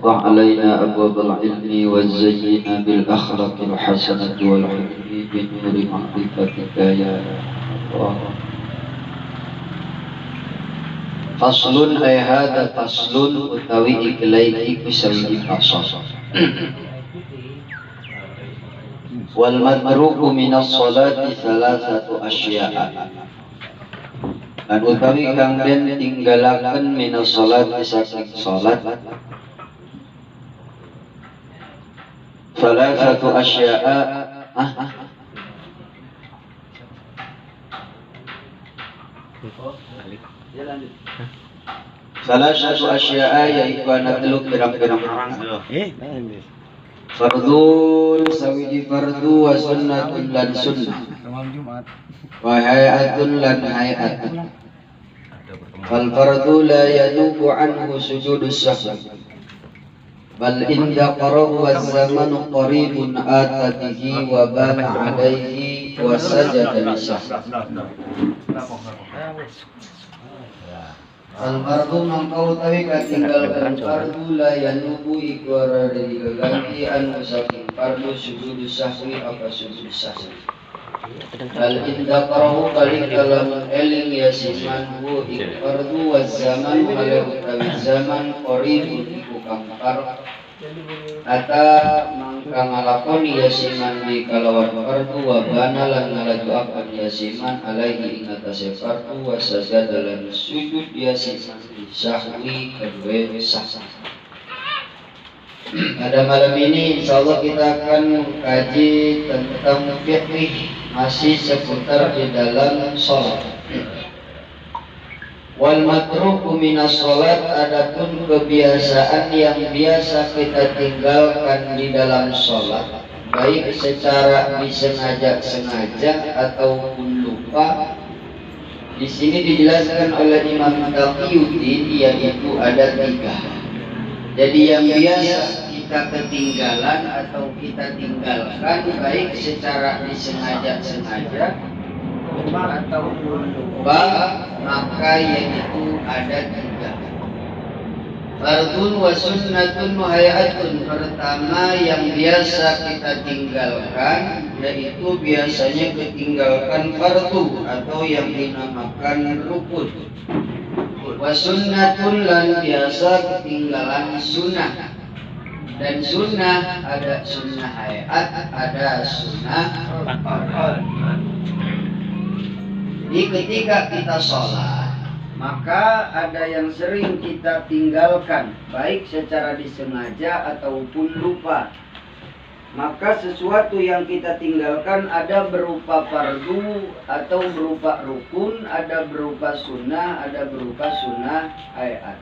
وافتح علينا أبواب العلم وزينا بالأخلاق الحسنة والحكم بنور معرفتك يا الله. Faslun ay hada faslun utawi ikilaiki kusawi fasal. Wal madruku minas salati salasatu asya'a. Lan utawi kang den tinggalaken minas salati saking salat salasatu asya'a. Salah satu asya'a yaitu anak teluk pirang-pirang fardun sawiji fardu wa sunnatun lan sunnah wa hayatun lan hayat. Fal fardu la yanubu anhu sujudus sahwi bal inda qarahu wa zamanu qaribun atatihi wa bana alaihi wa sajada lisahwi. Al-fardu mangkau tawi katinggalkan fardu la yanubu ikwara dari gaganti anu saking fardu sujudu sahwi apa sujudu sahwi. Al inda qarahu kali kalamun eling yasiman hu ikfardu wa zaman ala utawi zaman qaribun iku kampar ata mangka ngalakoni yasiman di kalawan fardu wa bana lan ngalajuakan yasiman alaihi ing atase fardu wa sajada lan sujud yasiman di sahwi kedua sah. Pada malam ini insyaallah kita akan mengkaji tentang fikih masih seputar di dalam sholat. Wal matruku minas sholat, adapun kebiasaan yang biasa kita tinggalkan di dalam sholat, baik secara disengaja-sengaja ataupun lupa. Di sini dijelaskan oleh Imam Taqiyuddin yaitu ada 3. Jadi yang biasa kita ketinggalan atau kita tinggalkan baik secara disengaja-sengaja ataupun lupa, maka yaitu ada 3. Fardun wa sunnatun wa hayatun. Pertama yang biasa kita tinggalkan yaitu biasanya ketinggalkan fardu atau yang dinamakan rukun. Wa sunnatun lan biasa ketinggalan sunnah. Dan sunnah ada sunnah hayat, ada sunnah fardu. Jadi ketika kita sholat, maka ada yang sering kita tinggalkan, baik secara disengaja ataupun lupa. Maka sesuatu yang kita tinggalkan ada berupa fardu atau berupa rukun, ada berupa sunnah, ada berupa sunnah hayat.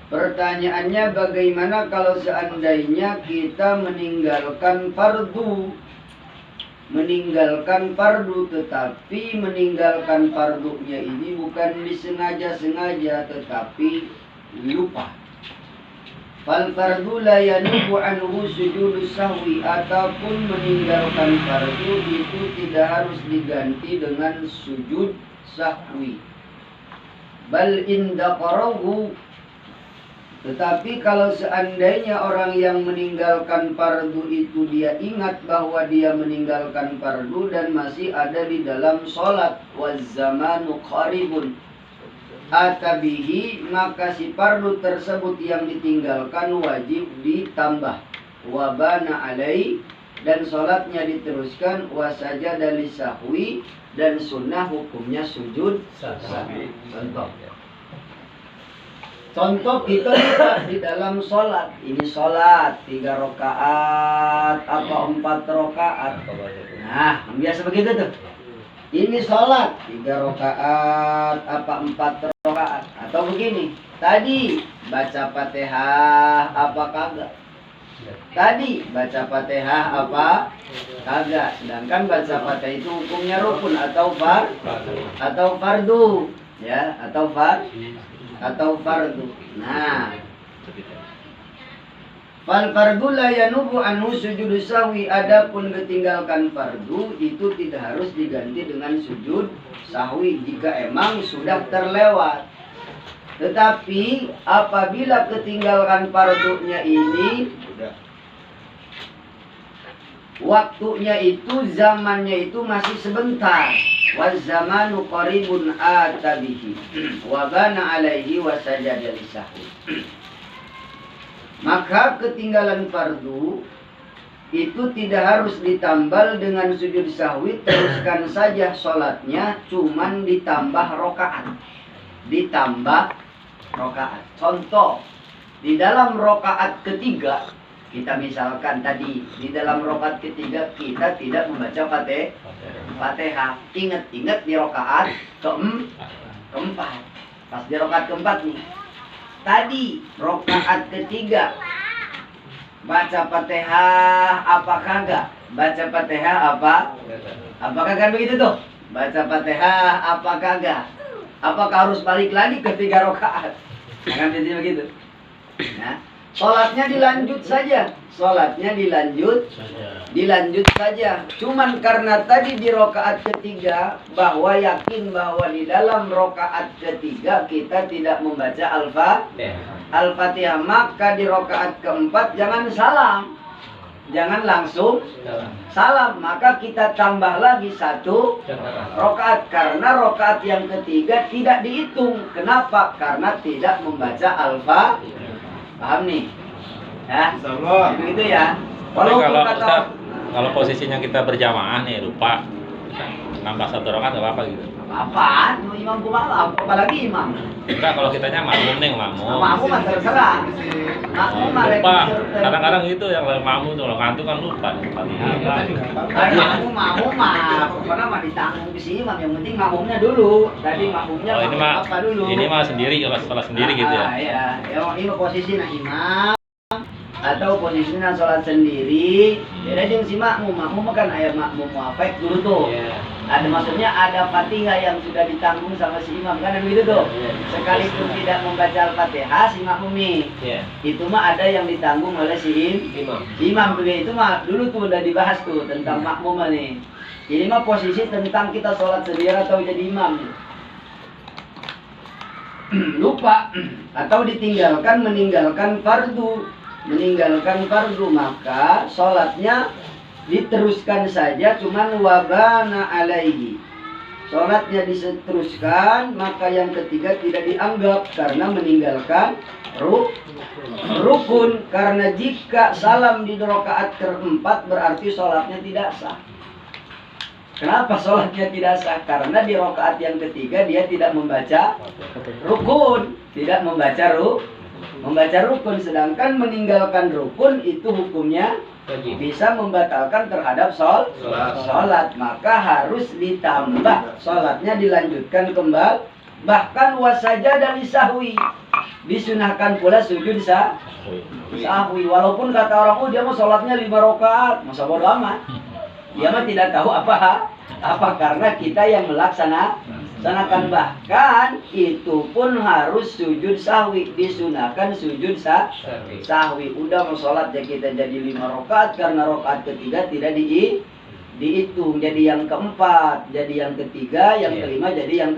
Pertanyaannya, bagaimana kalau seandainya kita meninggalkan fardu tetapi meninggalkan fardunya ini bukan disengaja-sengaja tetapi lupa. Fal fardu la yanubu anhu sujudus sahwi, ataupun meninggalkan fardu itu tidak harus diganti dengan sujud sahwi. Bal inda qarahu, tetapi kalau seandainya orang yang meninggalkan fardu itu dia ingat bahwa dia meninggalkan fardu dan masih ada di dalam sholat, wazzamanu qaribun atabihi, maka si fardu tersebut yang ditinggalkan wajib ditambah, wabana alai, dan sholatnya diteruskan, wasajada lisahwi, dan sunnah hukumnya sujud sahwi. Contoh kita di dalam sholat, ini sholat 3 rakaat apa 4 rakaat. Nah, biasa begitu tuh. Ini sholat 3 rakaat apa 4 rakaat. Atau begini, tadi baca Fatihah apa kagak? Tadi baca Fatihah apa kagak? Sedangkan baca Fatihah itu hukumnya rukun atau fardu, ya, atau fardu. Nah, fal fardu la yanubu anhu sujudu sahwi, adapun ketinggalkan fardu itu tidak harus diganti dengan sujud sahwi jika emang sudah terlewat. Tetapi apabila ketinggalkan fardunya ini, waktunya itu, zamannya itu masih sebentar. Waz zamanu qaribun atabihi wa bana alaihi wa sajada lisahwi. Maka ketinggalan fardu itu tidak harus ditambal dengan sujud sahwi, teruskan saja sholatnya, cuman ditambah rokaat. Ditambah rokaat. Contoh, di dalam rokaat ketiga, kita misalkan tadi, di dalam rokaat ketiga kita tidak membaca Fatihah. Ingat-ingat di rokaat keempat. Pas di rokaat keempat nih. Tadi rokaat ketiga baca Fatihah apa kagak? Baca Fatihah apa kagak begitu tuh? Baca Fatihah apa kagak? Apakah harus balik lagi ke 3 rakaat? Jangan jadi begitu. Nah, sholatnya dilanjut saja. Sholatnya dilanjut saja. Cuman karena tadi di rakaat ketiga bahwa yakin bahwa di dalam rakaat ketiga kita tidak membaca Al-Fatihah, maka di rakaat keempat jangan salam. Jangan langsung salam, maka kita tambah lagi 1 rakaat karena rakaat yang ketiga tidak dihitung. Kenapa? Karena tidak membaca Al-Fatihah. Paham nih? Ya, itu ya. Kalau posisinya kita berjamaah nih, lupa nambah 1 rakaat nggak apa-apa gitu. Apaan? Imam kumaha? Apalagi imam? Enggak, kalau kitanya makmum nih, makmum. Makmum mah terserah. Makmum mah lupa. Kadang-kadang gitu yang makmum tuh, kalau ngantuk kan lupa. Makmum mah pokoknya mah ditanggung di sini imam, yang penting makmumnya dulu. Tadi makmumnya apa dulu? Ini mah sendiri, kalau sholat sendiri gitu ya. Iya, ini posisi imam atau posisinya sholat sendiri. Beda dengan si makmum. Makmum kan ayat makmum muafek dulu tuh. Ada maksudnya ada Fatihah yang sudah ditanggung sama si imam, kan begitu tuh. Sekalipun tidak membaca Al-Fatihah si makmum nih, itu mah ada yang ditanggung oleh si imam. Itu mah dulu tuh udah dibahas tuh tentang makmum nih. Ini mah posisi tentang kita sholat sendiri atau jadi imam. Lupa atau meninggalkan fardu, maka sholatnya diteruskan saja, cuman wabana alaihi. Sholatnya diteruskan, maka yang ketiga tidak dianggap karena meninggalkan rukun. Karena jika salam di rakaat keempat berarti sholatnya tidak sah. Kenapa sholatnya tidak sah? Karena di rakaat yang ketiga dia tidak membaca rukun, membaca rukun, sedangkan meninggalkan rukun itu hukumnya bisa membatalkan terhadap sholat, maka harus ditambah, sholatnya dilanjutkan kembali. Bahkan wasajada lisahwi, disunahkan pula sujud sahwi. Walaupun kata orang, dia mau sholatnya 5 rakaat, masa bodo amat. Dia mah tidak tahu apa karena kita yang melaksanakan, bahkan itu pun harus sujud sahwi, disunahkan sujud sahwi. Udah mau sholat ya kita jadi 5 rakaat karena rakaat ketiga tidak dihitung, jadi yang keempat, jadi yang ketiga, yang kelima jadi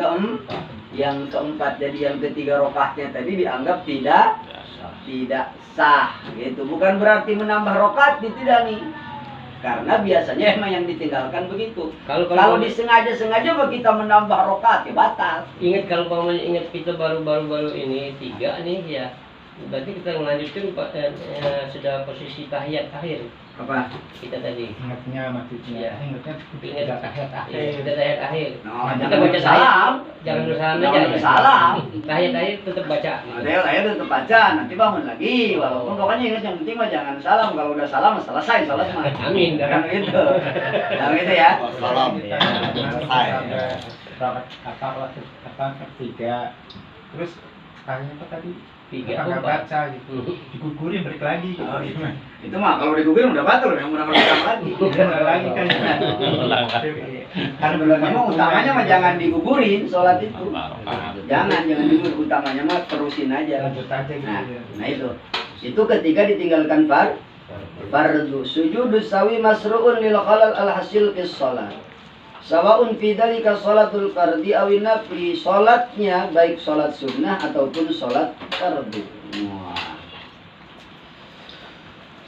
yang keempat, jadi yang ketiga rakaatnya tadi dianggap tidak sah. Gitu. Bukan berarti menambah rakaat, tidak nih. Karena biasanya emang yang ditinggalkan begitu. Kalau disengaja-sengaja kita menambah rakaat ya batal. Ingat kalau pamannya ingat kita baru ini 3 nih ya. Berarti kita melanjutkan sudah posisi tahiyat akhir. Apa? Kita tadi. Ingatnya maksudnya. Ya. Ingat tahiyat akhir. Sudah tahiyat akhir. Kita baca salam. Jangan salam aja. Jangan salam. Tahiyat akhir tetap baca. Tahiyat tetap baca, nanti bangun lagi. Walaupun pokoknya ingat yang penting mah jangan salam. Kalau udah salam selesai salat mah. Amin. Jangan gitu. Jangan gitu ya. Salam. Selesai. Kata ketiga. Terus tanya apa tadi? 3 nggak baca gitu, digugurin balik lagi gitu. Itu mah kalau digugurin udah batal, yang udah lagi. Lagi kan. Karena memang utamanya mah jangan digugurin sholat itu. Jangan digugurin, utamanya mah terusin aja. Lanjut aja gitu. Nah itu ketika ditinggalkan fardu. Sujudus sawi masru'un lil khalal al hasil fis shalat. Sawaun fi dzalika sholatul fardhi aw nafli, salatnya baik salat sunnah ataupun salat fardhu.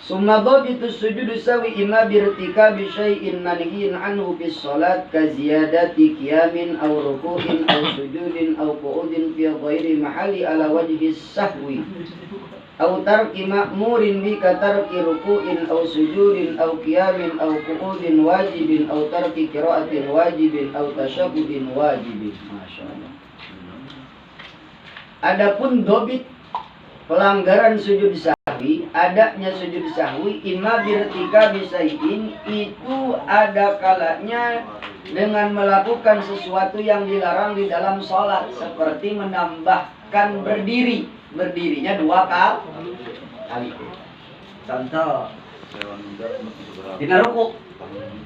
Summa dhabitu sujud sawi imma birtikabi syai'in manhiyin anhu bis salat ka ziyadati qiyamin aw ruku'in aw sujudin aw qu'udin fi ghairi mahalli ala wajhi sahwi aw tarki ma'murin bi ka tarki ruku'in aw sujudin aw qiyamin aw qu'udin wajibin aw tarki qira'atin wajibin aw tasyahhudin wajibin. Masyaallah. Adapun dobit pelanggaran sujud sahwi, adanya sujud sahwi imma birtika bisaiin, itu ada kalanya dengan melakukan sesuatu yang dilarang di dalam sholat, seperti menambahkan berdiri. Berdirinya 2 kali. Contoh, dina ruku,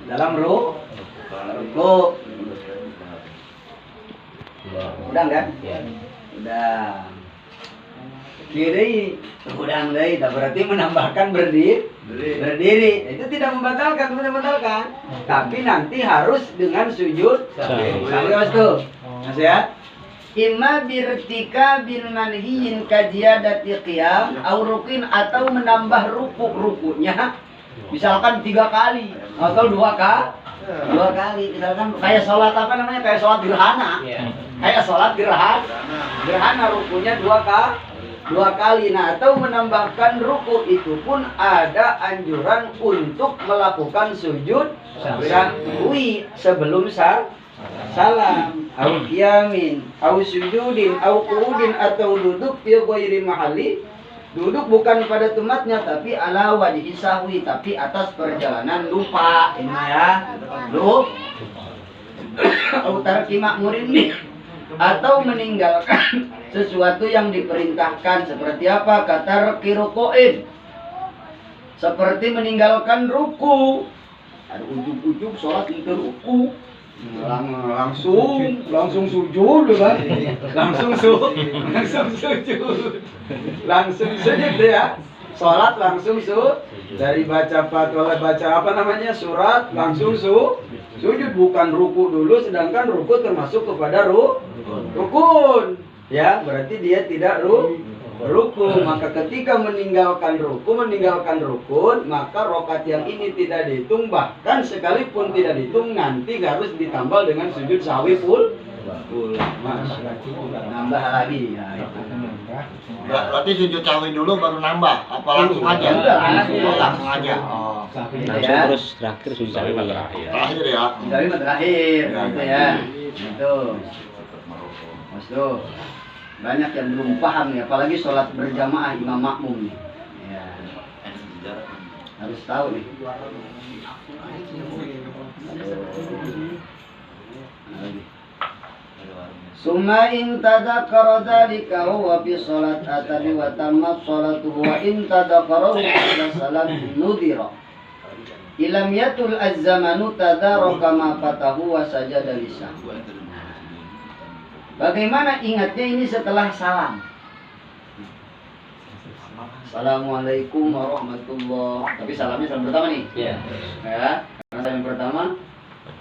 dalam ruku, udah kan? Udah. Kiri, udang deui, berarti menambahkan berdiri. Itu tidak membatalkan. Tapi nanti harus dengan sujud sahwi. Tuh. Masih ya? Imma birtika bin manhiyin kajiyadati qiyam au rukin, atau menambah rukunya misalkan 3 kali atau 2 kali. Misalkan kayak sholat apa namanya, kayak sholat gerhana. Kayak sholat gerhana rukunya 2 kali. Nah, atau menambahkan ruku, itu pun ada anjuran untuk melakukan sujud sahwi sebelum salam. Au qiyamin, au sujudin, au qu'udin, atau duduk fi ghairi mahalli, duduk bukan pada tempatnya tapi ala wajhi sahwi, tapi atas perjalanan lupa. Ini ya, lupa. Au tarki ma'murin bi, atau meninggalkan sesuatu yang diperintahkan, seperti apa? Katar kirukoin, seperti meninggalkan ruku. Ada ujung-ujung sholat itu ruku, langsung sujud, kan? Langsung sujud ya. Sholat langsung dari baca surat langsung sujud, bukan ruku dulu, sedangkan ruku termasuk kepada rukun. Ya, berarti dia tidak rukun. Maka ketika meninggalkan rukun, maka rokat yang ini tidak dihitung, bahkan sekalipun tidak dihitung nanti harus ditambal dengan sujud sahwi full. Nambah lagi. Ya, berarti sujud sahwi dulu baru nambah, apa langsung aja? Langsung aja. Oh. Langsung terus terakhir sujud sahwi terakhir. Terakhir ya. Terakhir, gitu ya. Itu. Mas tuh. Banyak yang belum paham nih, apalagi sholat berjamaah imam makmum nih. Ya. Harus tahu nih. Summa in tadzakkara dzalika huwa fi sholat atani wa tammat sholatuhu wa in tadzakkara ba'da salat nudira. Ilam yatul az-zamanu tadaraka ma fatahu wa sajada lisahwi. Bagaimana ingatnya ini setelah salam? Assalamualaikum warahmatullahi. Tapi salamnya salam pertama nih. Iya. Ya, karena salam pertama.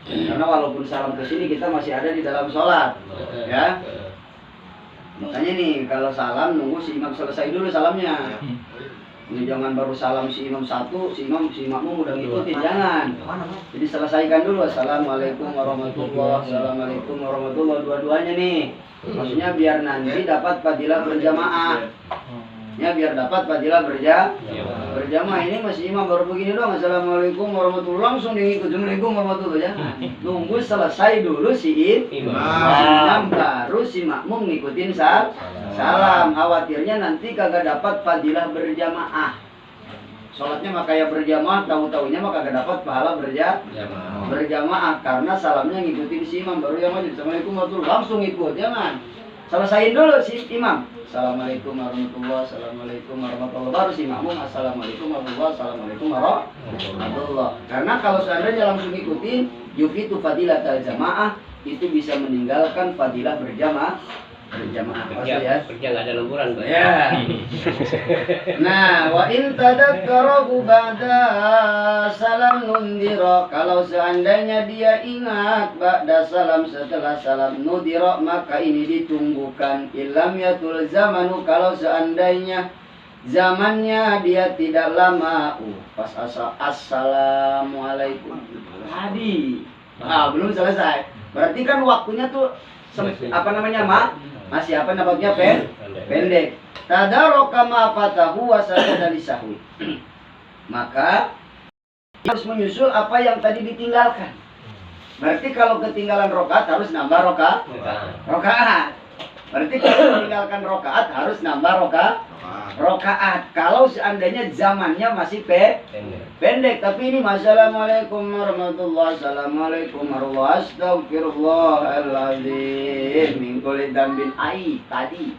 Karena walaupun salam ke sini kita masih ada di dalam sholat. Ya. Makanya nih kalau salam nunggu si imam selesai dulu salamnya. Ini jangan baru salam si imam satu, si makmum udah ngikutin, jangan. Jadi selesaikan dulu. Assalamualaikum warahmatullahi, assalamualaikum warahmatullahi, dua-duanya nih. Maksudnya biar nanti dapat fadilah berjamaah. Ya, biar dapat fadilah berjamaah. Ini masih imam baru begini doang, assalamualaikum warahmatullahi, langsung ngikut assalamualaikum warahmatullahi, jangan. Nunggu selesai dulu si imam, baru si makmum ngikutin salam. Khawatirnya nanti kagak dapat fadilah berjamaah. Sholatnya mah kayak berjamaah, tahu-tahunya mah kagak dapat pahala berjamaah karena salamnya ngikutin si imam, baru yang wajib assalamualaikum warahmatullahi langsung ikut, jangan. Selesain dulu si imam. Assalamualaikum warahmatullahi, assalamualaikum warahmatullahi, baru si makmum assalamualaikum warahmatullahi, assalamualaikum warahmatullahi. Karena kalau seandainya langsung ikutin yufitu fadilatal jamaah, itu bisa meninggalkan fadilah berjamaah ya. Kerja nggak ada lemburan, Pak. Ya. Nah, wa in tadakkarahu ba'da salam nundira, kalau seandainya dia ingat ba'da salam setelah salam nudira, maka ini ditunggukan. Illam yatul zamanu, kalau seandainya zamannya dia tidak lama. Pas assalamualaikum tadi. Belum selesai. Berarti kan waktunya tuh masih pendek. Tadaraka ma fatahu wa sajada li sahwi. Maka harus menyusul apa yang tadi ditinggalkan. Berarti kalau ketinggalan rokaat harus nambah rokaat. Berarti kalau meninggalkan rokaat harus nambah rokaat. Kalau seandainya zamannya masih pendek, tapi ini assalamualaikum warahmatullahi assalamualaikum warahmatullahi astagfirullahaladzim min kulli dambin tadi.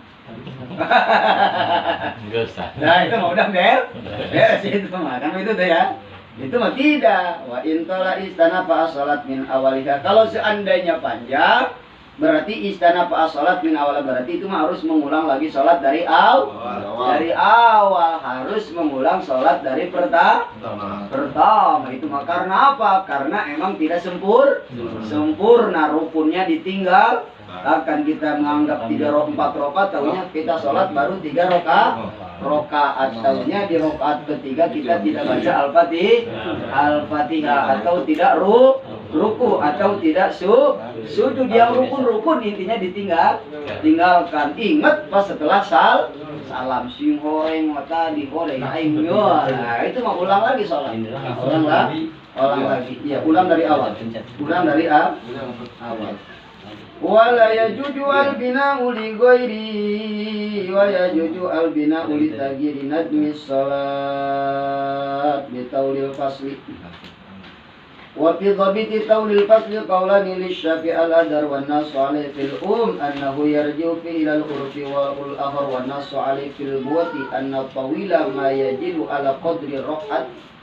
Enggak usah. Nah itu mah udah beres itu mah kan itu tuh ya. Itu mah tidak. Wa intola istana fa salat min awalika. Kalau seandainya panjang berarti istana fa salat min awal, berarti itu mah harus mengulang lagi salat dari awal harus mengulang salat dari pertama. Itu mah karena apa? Karena emang tidak sempurna, rukunnya ditinggal. Akan kita menganggap 4 rakaat, tahunya kita sholat baru 3 rakaat. Tahunya di rakaat ketiga kita tidak baca Al-Fatihah atau tidak ruku atau tidak sujud. Yang rukun intinya tinggalkan. Ingat pas setelah salam sing horeng mata di horeng aing yo. Nah, itu mau ulang lagi sholat. Ulang lagi. Ya, ulang dari awal. Wala yajuju al-bina'u li ghairi wa yajuju al-bina'u li taghyiri nadmi shalat bi tawlil fasli. Wa fi dhabiti tawlil fasli qawlani lisyafi' al-adar wa nasu alayhi fil annahu yarji'u fi ila al-urfi wa al-akhar wa nasu alayhi fil buwati anna tawila ma yajidu ala qadri raq'at.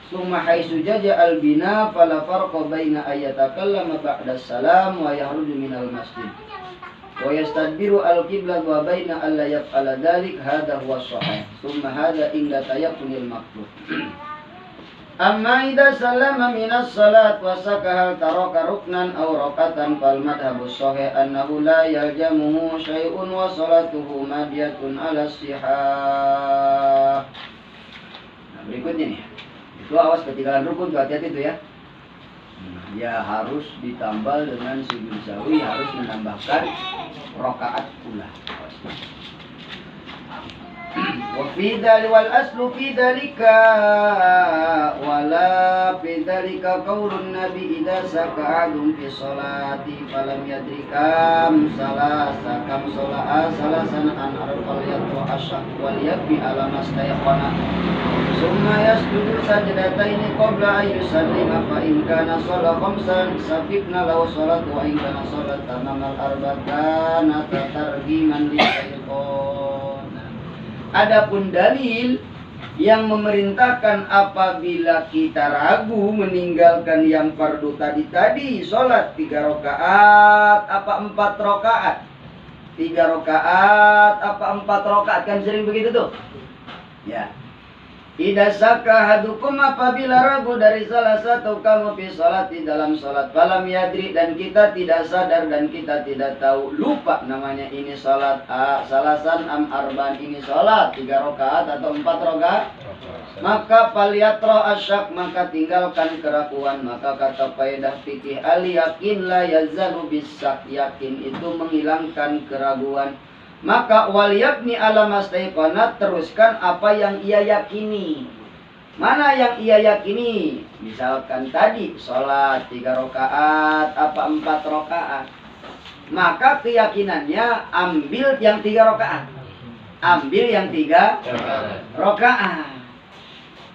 Summa haitsu jaja al-bina fala farqa baina ayatakallama ba'da salam wa yakhruju minal masjid wa yastadbiru al-qiblah wa baina alla yaf'ala dhalik hadha huwa sahih. Summa hadha inda tayaqunil maqlub. Amma idza sallama minas salat wa sakaha taraka ruknan aw rakatan fal madhhabu sahih annahu la yaljamuhu syai'un wa salatuhu madiyatun ala sihah. Nah, berikutnya nih. Itu awas ketinggalan rukun tuh, hati-hati tuh ya. Ya harus ditambal dengan sujud sahwi, harus menambahkan rakaat pula. Wa fi dzalika wal aslu fi dzalika wala fi dzalika qaulun nabi idza saka'adum fi sholati falam yadrikam kam salasan an arfal yatu asyak wal yabi ala mastayqana summa yasjudu sajdataini qabla an yusallima fa in kana shalat khamsan safifna law shalat wa in kana shalat tamamal arba'ana tatargiman li syaitan. Adapun dalil yang memerintahkan apabila kita ragu meninggalkan yang fardu tadi sholat 3 rakaat apa 4 rakaat, 3 rakaat apa 4 rakaat, kan sering begitu tuh ya. Idza saka hadukum, apabila ragu dari salah satu kamu fi sholati dalam sholat falam yadri, dan kita tidak sadar dan kita tidak tahu, lupa namanya ini sholat salasan am arban, ini sholat 3 rakaat atau 4 rakaat, maka faliyatro asyak, maka tinggalkan keraguan. Maka kata faedah fikih al yakin la yazalu bisak, yakin itu menghilangkan keraguan. Maka wal yabni ala mastaiqanat, teruskan apa yang ia yakini. Mana yang ia yakini? Misalkan tadi sholat 3 rakaat apa 4 rakaat, maka keyakinannya ambil yang 3 rakaat. Ambil yang 3 rakaat.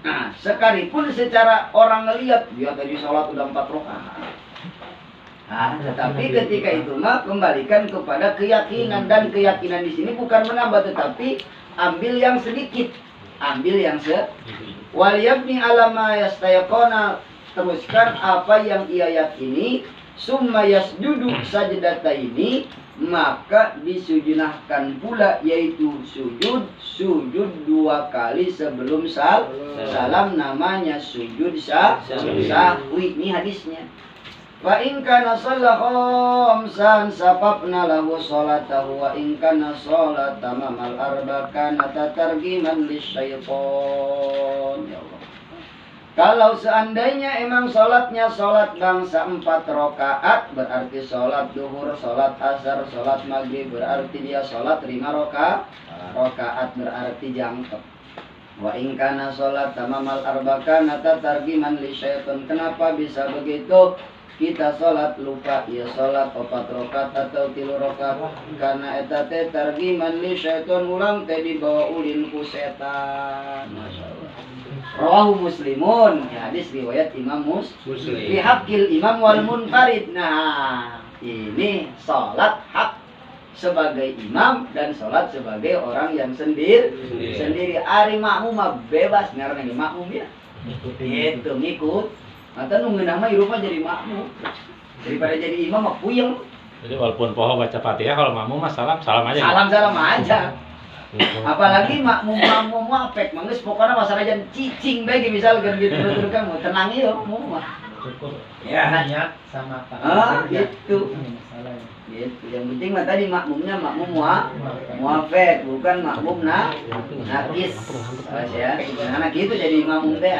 Nah, sekalipun secara orang ngelihat dia tadi sholat udah 4 rakaat. Nah, tetapi ketika itu mah kembalikan kepada keyakinan, dan keyakinan di sini bukan menambah tetapi ambil yang sedikit, ambil yang wal yabni ala ma yastayqana, teruskan apa yang ia yakini summa yasjudu sajdataini, maka disujunahkan pula yaitu sujud 2 kali sebelum salam, namanya sujud sahwi. Ini hadisnya. Wa in kana shalla khamsan sababna lahu sholatahu wa in kana sholata mamal arba kana tatargiman lisyaiton. Ya Allah. Kalau seandainya emang sholatnya sholat bangsa 4 rakaat, berarti sholat duhur, sholat asar, sholat maghrib, berarti dia sholat 5 rakaat, berarti jangkep. Wa in kana sholat tamamal arba kana tatargiman lisyaiton. Kenapa bisa begitu? Kita sholat lupa, ya sholat 4 rakaat atau 3 rakaat, karena eta teh targiman li syaiton, ulang teh dibawa ulin ku setan. Masyaallah. Rawahu Muslimun, ya, hadis riwayat Imam Muslim. Fi haqqil imam wal munfarid. Nah, ini sholat hak sebagai imam dan sholat sebagai orang yang sendiri. Ari makmum mah bebas ngaranna makmum ya. Itu ngikut. Mata nunggu nama Eropa jadi makmum daripada jadi imam mah puyeng. Jadi walaupun poho baca Fatihah, kalau makmum mah salam aja. Salam aja. Apalagi makmum apek manggeus pokoknya masalah jan cicing bae misalkan gitu terus kamu tenang ya makmum mah. Ya niat sama Pak. Gitu. Masalahnya. Gitu. Yang penting mah tadi makmumnya makmum muafek, bukan makmum nakis. Ya, sebenarnya gitu jadi makmum teh.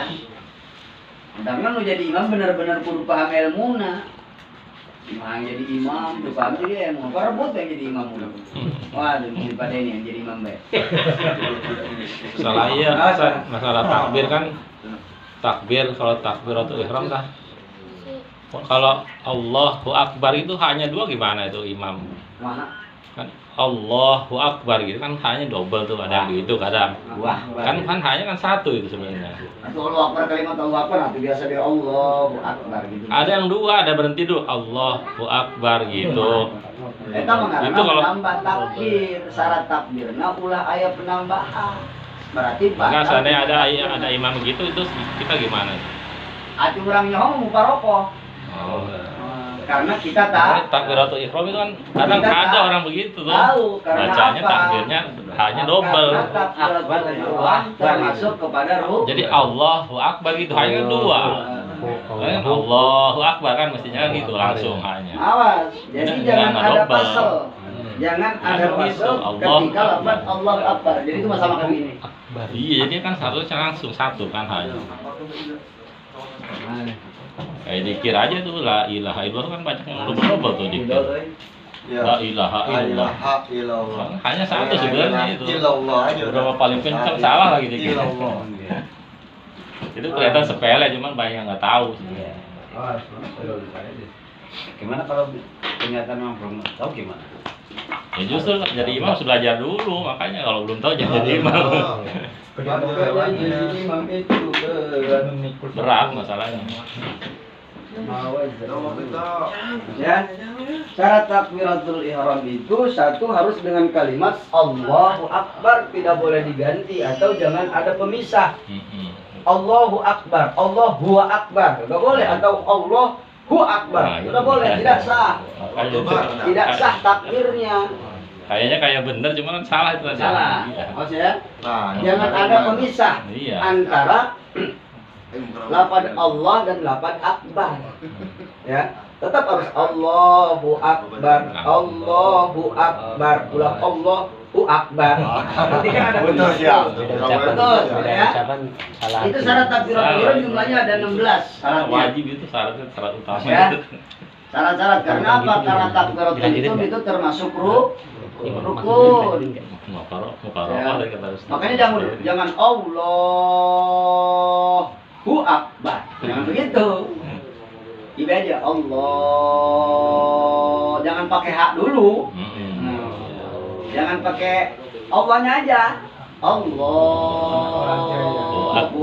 Karena lu jadi imam benar-benar kudu paham ilmuna. Imam jadi imam, kudu paham jadi ilmu. Parebut yang jadi imam udah. Wah, daripada ini yang jadi imam bae. Masalah takbir kan. Takbir, kalau takbiratul ihram dah. Kalau Allahu Akbar itu hanya 2 gimana itu imam? Mana? Kan Allahu Akbar gitu kan hanya double tuh, ada yang gitu kadang. Kan hanya kan 1 itu sebenarnya. Atau Allahu Akbar, kalimat Allahu Akbar atau biasa dia Allahu Akbar gitu. Ada yang 2, ada berhenti dulu Allahu Akbar gitu. Eta mah Itu kalau nambah takbir, syarat takbirna ulah aya penambahan. Berarti enggak, seandainya ada imam gitu itu kita gimana? Ati urang nyoho muparoko. Oh. Karena kita tahu takbiratul ihram itu kan kadang ada orang begitu tuh. Tahu, karena bacanya apa? takbirnya hanya double. Takbiratul ihram termasuk kepada ruh. Jadi Allahu Akbar gitu hanya 2. Kan Allahu Akbar kan mestinya kan gitu langsung hanya. Awas, jadi jangan ada double. pasal. Jangan ada pasal ketika lafaz Allahu Akbar. Jadi itu masalah kami ini. Iya, jadi kan seharusnya langsung 1 kan hanya. Kayak dikir aja tuh la ilaha illallah kan banyak yang double tuh dikir. La ilaha illallah. Hanya 1 sebenarnya itu. Berapa paling kencang salah lagi dikir. Itu kelihatan sepele cuman banyak yang nggak tahu sih. Gimana kalau ternyata memang belum tahu gimana? Ya justru jadi imam harus belajar dulu, makanya kalau belum tahu jangan jadi imam. Jadi imam itu Berat masalahnya. Ya, syarat takbiratul ihram itu 1 harus dengan kalimat Allahu Akbar, tidak boleh diganti atau jangan ada pemisah. Allahu Akbar, Allahu Akbar, tidak boleh, atau Allahu Akbar, tidak boleh, tidak sah. Tidak sah takbirnya. Kayaknya kayak bener, cuma kan salah itu aja. Salah. Iya. Maksudnya, jangan ada pemisah Iya. antara lafaz Allah dan lafaz Akbar. Ya, tetap harus Allahu Akbar, Allahu Akbar, ulang Allahu Akbar. Nanti kan ada Betul ya. Betul ya. Itu syarat takbiratul ihram jumlahnya ada 16 syaratnya. Wajib itu syaratnya, syarat utama Ya. itu. Syarat-syarat karena apa? Karena takbiratul ihram itu termasuk rukun. Mukarramah dari kata Ustaz. Makanya jangan Allahu Akbar. Jangan begitu. Iba aja Allah. Jangan pakai hak dulu. Jangan pakai Allahnya aja. Allahu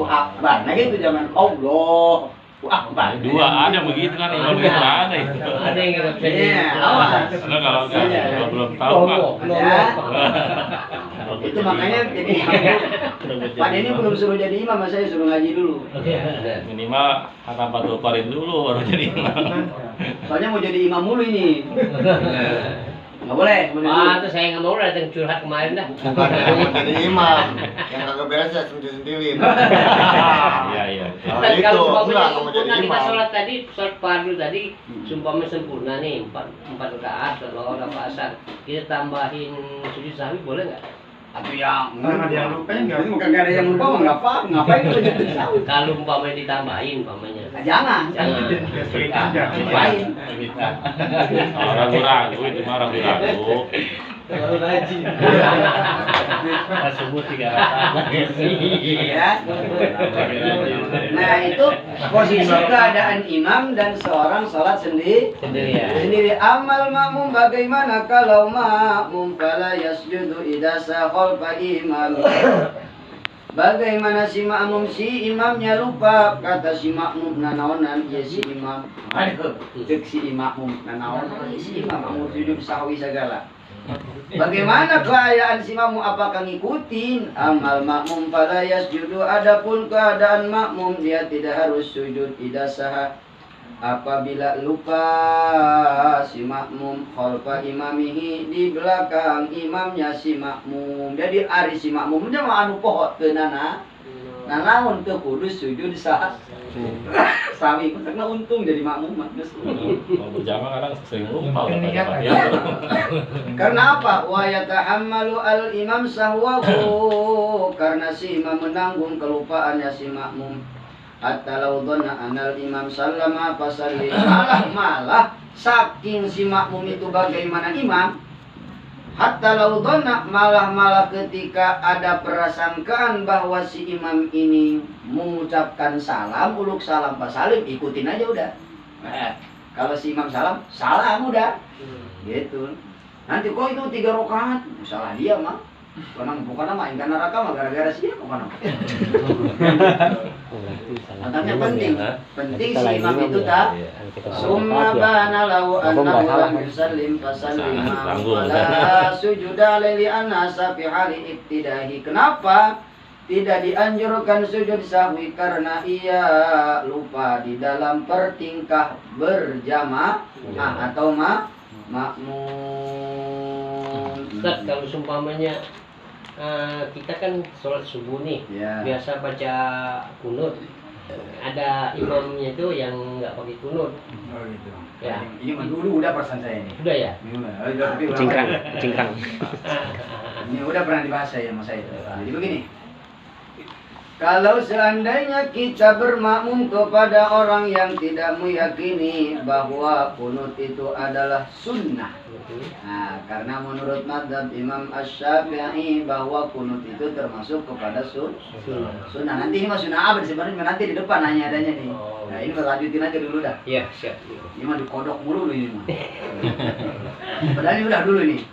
Akbar. Nah gitu, jangan Allahu Akbar. 2 ada begitu kan, imam begitu ada itu. Ada yang nggak bisa. Iya, awas. Karena kalau belum tahu kan. Ya. Itu makanya jadi Pak ini belum suruh jadi imam, saya suruh ngaji dulu. Minimal kata Fathul Qorib dulu baru jadi imam. Soalnya mau jadi imam mulu ini. Nggak boleh. Terus saya nggak mau datang curhat kemarin dah. Bukan yang mau jadi imam, yang kagak beres ya sendiri. Iya. Nah, itu enggak mau jadi Kita imam. sholat fardu tadi, sumpahnya sempurna nih, 4 rakaat kalau apa asar. Kita tambahin sujud sahwi boleh nggak? Atau yang Karena ada yang lupa, yang nggak- bukan ada yang lupa mah nggak apa, ngapain itu jadi sahwi? Kalau umpamanya ditambahin, umpamanya. Nah, jangan. Sering aja. Ngapain? Ragu-ragu itu mah ragu-ragu. Baru ngaji. Subuh 3 rakaat. Iya. Nah itu posisi keadaan imam dan seorang sholat sendiri. Sendiri ya. Amal makmum bagaimana kalau makmum fala yasjudu idza sahal fa imam. Bagaimana si makmum si imamnya lupa, kata si makmum nanaonan ya si imam. Aduh, cek si makmum nanaonan si imam makmum sujud sahwi segala. Bagaimana keadaan si makmum, apakah ngikutin? Amal makmum fala yasjudu, adapun keadaan makmum dia tidak harus sujud idza sahha. Apabila lupa si makmum khalfa imamihi, di belakang imamnya si makmum. Jadi ari si makmum dia mah anu pohon teu nana. Nah naon teu kudu sujud sah. Sami karena untung jadi makmum mah geus. Mau berjamaah kadang sering lupa. Karena apa? Wa yatahammalu al-imam sahwahu, karena si imam menanggung kelupaannya si makmum. Hatta law dhanna anal imam sallama fasalli, malah saking si makmum itu bagaimana imam, hatta law dhanna, malah ketika ada prasangkaan bahwa si imam ini mengucapkan salam, uluk salam fasalim, ikutin aja udah. Kalau si imam salam udah. Gitu. Nanti kok itu 3 rakaat, salah dia mah. Bukan mainkan neraka mah gara-gara sih bukan. Makanya penting si imam itu tak. Summa bana lahu annahu lam yusallim fasallima wala sujuda li annasa fi hali ibtidahi. Kenapa tidak dianjurkan sujud sahwi? Karena ia lupa di dalam pertingkah berjamaah atau makmum. Ustaz, kalau sumpamanya kita kan sholat subuh nih, biasa baca kunut. Ada imamnya itu yang nggak pakai kunut. Oh gitu. Ya. Ini mah dulu udah perasaan saya ini. Udah ya? Cingkrang. Ini udah pernah dibahas saya sama saya. Jadi begini. Kalau seandainya kita bermakmum kepada orang yang tidak meyakini bahwa kunut itu adalah sunnah. Nah, karena menurut mazhab Imam Asy-Syafi'i bahwa kunut itu termasuk kepada sunnah. Nanti ini mah sunnah apa sebenarnya, nanti di depan hanya adanya nih. Nah, ini lanjutin aja dulu dah. Iya, siap. Ini mah dikodok mulu ini mah. Padahal ini udah dulu nih.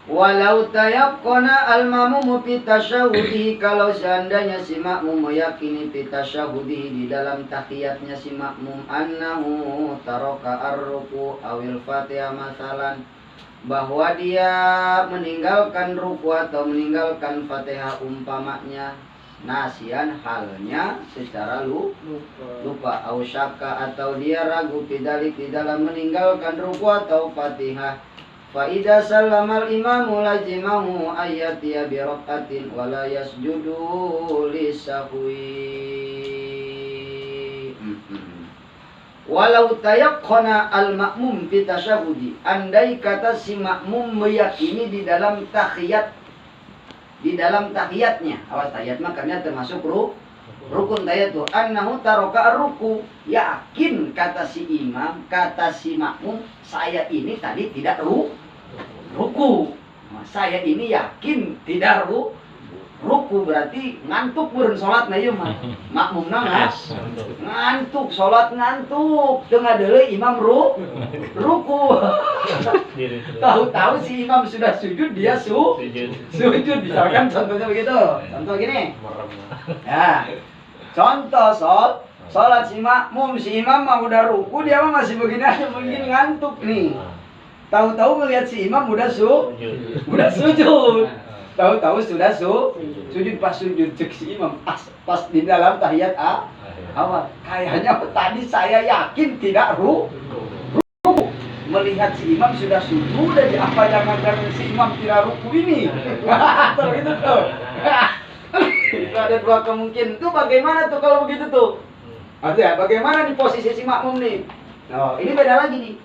Walau tayaqqana al-mamumu fi tasyahhudihi, kalau seandainya si makmum meyakini fi tasyahhudihi, di dalam tahiyatnya si makmum, annahu taraka ar-ruku awil fatihah masalan, bahwa dia meninggalkan ruku atau meninggalkan fatihah umpamanya, nasian halnya secara lupa, au syakka atau dia ragu bidalik di dalam meninggalkan ruku atau fatihah. Fa'idha sallamal imamu lazimahu ayyatiya birakatin wa la yasjudu lisahwi. Walau tayaqqana al-ma'mum fi tasyahudi, andai kata si makmum meyakini di dalam tahiyatnya, awas tahiyat makanya termasuk rukun tahiyat tuh, annahu taraka ar-ruku, yakin kata si imam, kata si makmum, saya ini tadi tidak ruku. Nah, saya ini yakin tidak ruku, berarti ngantuk burun sholat na ieu mah. Makmum ngantuk sholat, ngantuk tengah deuleu imam ruku. Tahu-tahu si imam sudah sujud, dia sujud. Misalkan contohnya begitu. Contoh gini. Ya. Contoh sholat si makmum, si imam mah udah ruku, dia mah masih begini aja, mungkin ngantuk nih. Tahu-tahu melihat si imam udah sujud. Tahu-tahu sudah sujud, pas sujud cek si imam pas di dalam tahiyat awal. Kayaknya tadi saya yakin tidak melihat si imam sudah sujud dan apa yang akan si imam tidak ruku ini. Tuh gitu tuh. Itu ada dua kemungkinan. Tuh bagaimana tuh kalau begitu tuh? Artinya bagaimana di posisi si makmum nih? Oh, ini beda lagi nih.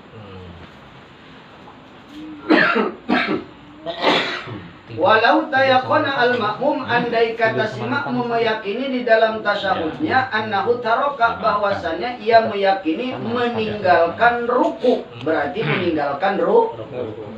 Walau tayaqana al-makmum, andai kata si makmum meyakini di dalam tasyahudnya annahu taroka, bahwasannya ia meyakini meninggalkan ruku, berarti meninggalkan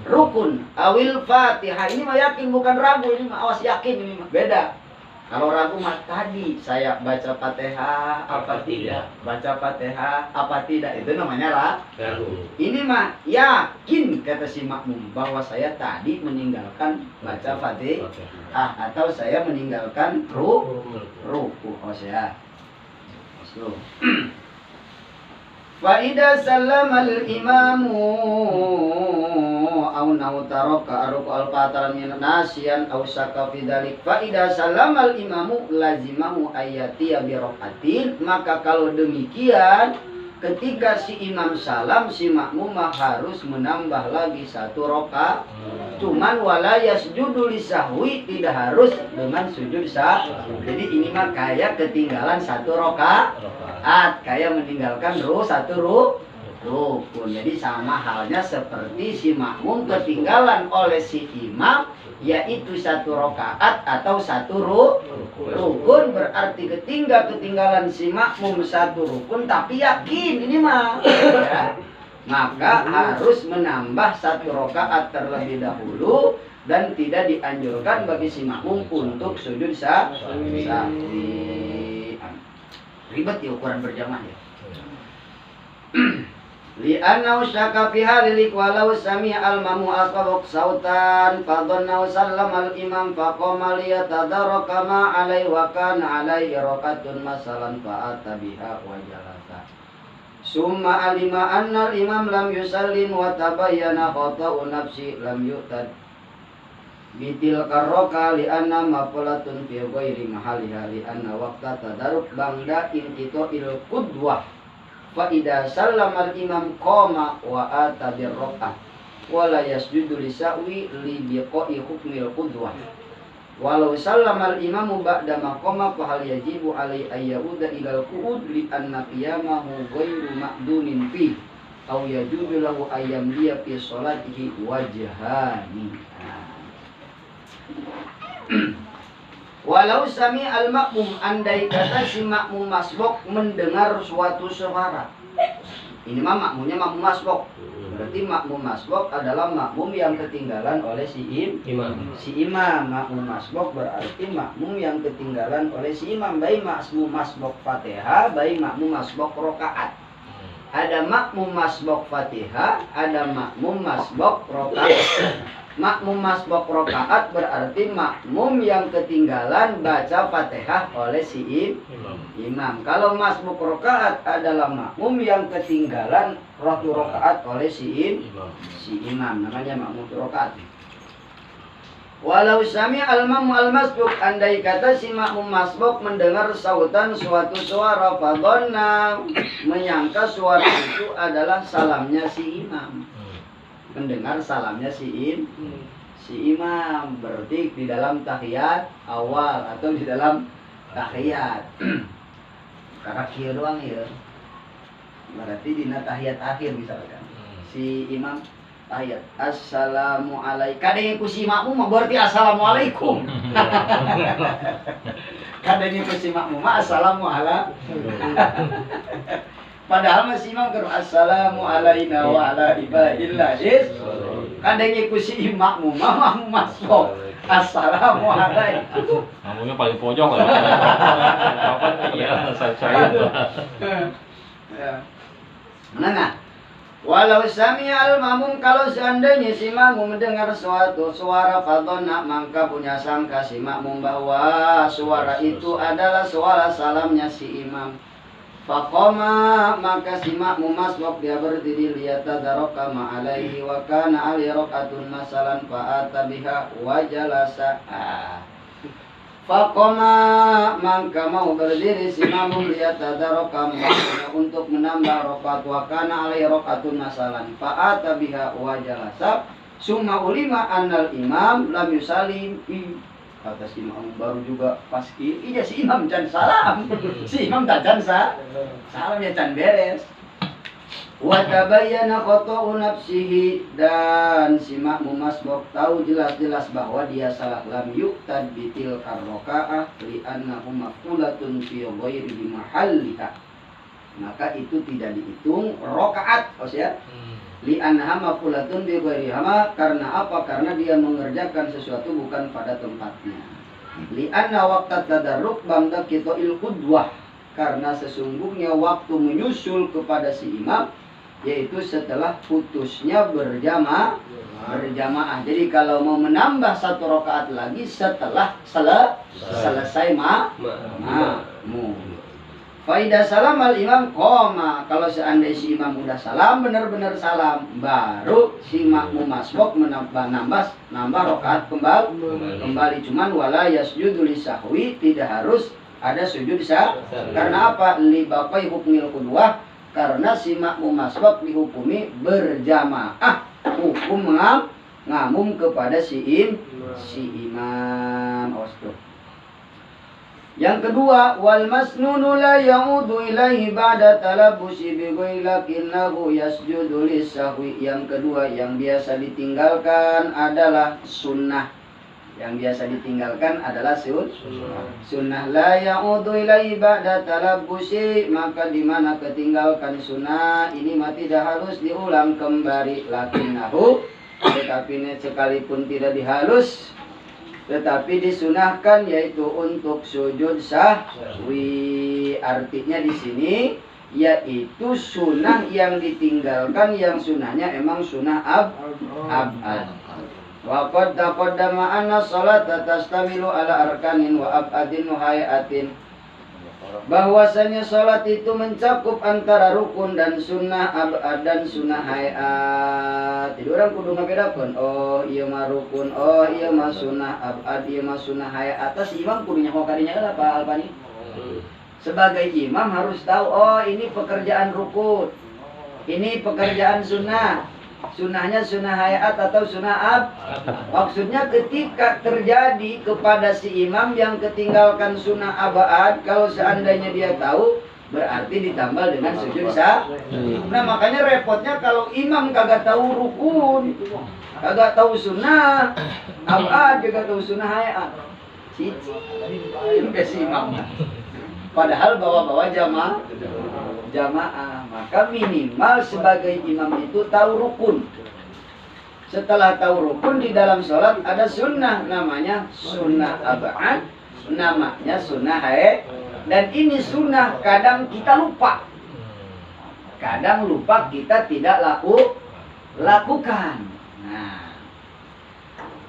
rukun. Awil fatihah, ini meyakin bukan ragu, ini awas yakin, ini beda. Kalau ragu mah tadi saya baca Fatihah apa tidak, baca Fatihah apa tidak, itu namanya ragu. Ini mah yakin kata si makmum bahwa saya tadi meninggalkan baca Fatihah atau saya meninggalkan ruku. Oh saya. So. Fa idza sallama al-imamu aw nahu taraka ruku al-fatihah min nasiyan aw syaka fi dzalik, fa idza sallama al-imamu lazimahu ayati bi rak'atin, maka kalau demikian ketika si imam salam si makmum harus menambah lagi 1 rakaat. Cuman wala yasjudu lisahwi, tidak harus dengan sujud sahwi. Jadi ini mah kayak ketinggalan 1 rakaat, kayak meninggalkan 1 rukun. Jadi sama halnya seperti si makmum ketinggalan oleh si imam, yaitu 1 rakaat atau 1 rukun, berarti ketinggalan si makmum 1 rukun tapi yakin ini mah ya. Maka harus menambah 1 rakaat terlebih dahulu, dan tidak dianjurkan bagi si makmum untuk sujud sahwi. Ribet ya ukuran berjamaah ya. Li'annahu syaka fi halilik walau sami'a al-mamu asbabuk sautan fadhannahu sallama al-imam faqama liyatadarraka ma alaihi wa kana alaihi rakatun masalan fa'ata biha wa jalasa. Summa alima anna al-imam lam yusallim wa tabayyana khata'u nafsi lam yu'tad bitil karroka li'anna mafulatun fi ghairi mahaliha li'anna waqta tadarruk bangda inqita'il qudwah. Fa idza sallama al-imam qama wa ata birraqah wa la yasjudu lisahwi li biqa'i hukmil qudwah. Walau sallama al-imamu ba'da ma qama fa hal yajibu alai ayyuda ila al-qu'ud li anna qiyamahu ghairu ma'dunin fi aw yajudu lahu ayyam liya fi sholatihi wajhani. Walau sami al-makmum, andai kata si makmum masbuk mendengar suatu suara. Ini mah makmumnya makmum masbuk. Berarti makmum masbuk adalah makmum yang ketinggalan oleh si imam. Makmum masbuk berarti makmum yang ketinggalan oleh si imam. Baik makmum masbuk Fatihah, baik makmum masbuk rakaat. Ada makmum masbuk Fatihah, ada makmum masbuk rakaat. Makmum masbuk rakaat berarti makmum yang ketinggalan baca Fatihah oleh si imam. Kalau masbuk rakaat adalah makmum yang ketinggalan rakaat oleh si imam, namanya makmum rakaat. Walau sami al-mamu al-masbuk, andai kata si makmum masbuk mendengar sautan suatu suara, fadhanna, menyangka suara itu adalah salamnya si imam. Mendengar salamnya si imam, berarti di dalam tahiyat awal atau di dalam tahiyat. Karena kia doang ya. Berarti di tahiyat akhir misalkan. Si imam tahiyat assalamualaikum. Kadang ku si makmum berarti assalamualaikum. Kadang ku si makmum assalamualaikum. Padahal masih imam kan assalamu alaina wa ala ibadillah. Kadangnya ku si makmum masuk assalamu alaikum. Makmumnya paling pojok lah. Iya, saya. Mana? Walau sami'a al-mamum, kalau seandainya si makmum mendengar suatu suara, fadhonna, maka punya sangka si makmum bahwa suara itu adalah suara salamnya si imam. Faqama maka si makmum masbuk dia berdiri liyatadaraka ma'alaihi wa kana ali rakaatun masalan fa'ata biha wa jalasa. Faqama maka mau berdiri si makmum liyatadaraka untuk menambah rakaat wa kana ali rakaatun masalan fa'ata biha wa jalasa. Summa ulima annal imam lam yusalim. Kata si imam baru juga pas iya si imam can salam. Si imam tak can salamnya can beres. Wa tabayyana khata'u nafsihi, dan si makmum masbuk tahu jelas-jelas bahwa dia salah. Lam yuqtad bitil karroka'ah li'annahu maf'ulatun fi ghairi mahalliha, maka itu tidak dihitung rokaat ya. Li'annaha maf'ulatun bi ghairiha, karena apa? Karena dia mengerjakan sesuatu bukan pada tempatnya. Li'anna waqtat tadarruk ba'da qita'il qudwah, karena sesungguhnya waktu menyusul kepada si imam yaitu setelah putusnya berjamaah. Jadi kalau mau menambah satu rakaat lagi setelah selesai makmum. Faidah salam al imam koma, kalau seandainya si imam udah salam benar-benar salam, baru si makmum masbuk nambah rakaat kembali. Cuman wala yasjudu lisahwi, tidak harus ada sujud sahwi. Karena apa? Li baqai hukmil qudwah, karena si makmum masbuk dihukumi berjamaah, hukum ngamum kepada si imam. Yang kedua, wal masnunu la ya'udu ilaihi ba'da talabbusi bi ghairi lakinnahu yasjudu lisahwi. Yang kedua, yang biasa ditinggalkan adalah sunnah. Sunnah la ya'udu ilaihi ba'da talabbusi, maka di mana ketinggalkan sunnah ini tidak harus diulang kembali. Lakinnahu, tetapi sekalipun tidak dihalus, tetapi disunahkan yaitu untuk sujud sahwi. Artinya di sini yaitu sunnah yang ditinggalkan, yang sunnahnya emang sunnah abad. Wa qad taqaddama anna sholata tastamilu ala arkanin wa abadin wa hayatin, bahwasanya sholat itu mencakup antara rukun dan sunnah abad dan sunnah hayat. Jadi orang kudu ngabedakeun, oh ieu mah rukun, oh ieu mah sunnah abad, ieu mah sunnah hayat. Atas imam kudu nyaho kadinya lah Pak Albani. Sebagai imam harus tahu, oh ini pekerjaan rukun, ini pekerjaan sunnah. Sunnahnya sunnah hayat atau sunnah abad. Maksudnya ketika terjadi kepada si imam yang ketinggalkan sunnah abad, kalau seandainya dia tahu, berarti ditambal dengan sujud sahwi. Nah makanya repotnya kalau imam kagak tahu rukun, kagak tahu sunnah abad, kagak tahu sunnah hayat, si imam. Padahal bawa-bawa jamaah, maka minimal sebagai imam itu tahu rukun. Setelah tahu rukun, di dalam sholat ada sunnah, namanya sunnah abad, namanya sunnah hayat. Dan ini sunnah kadang kita lupa, kita tidak lakukan. Nah,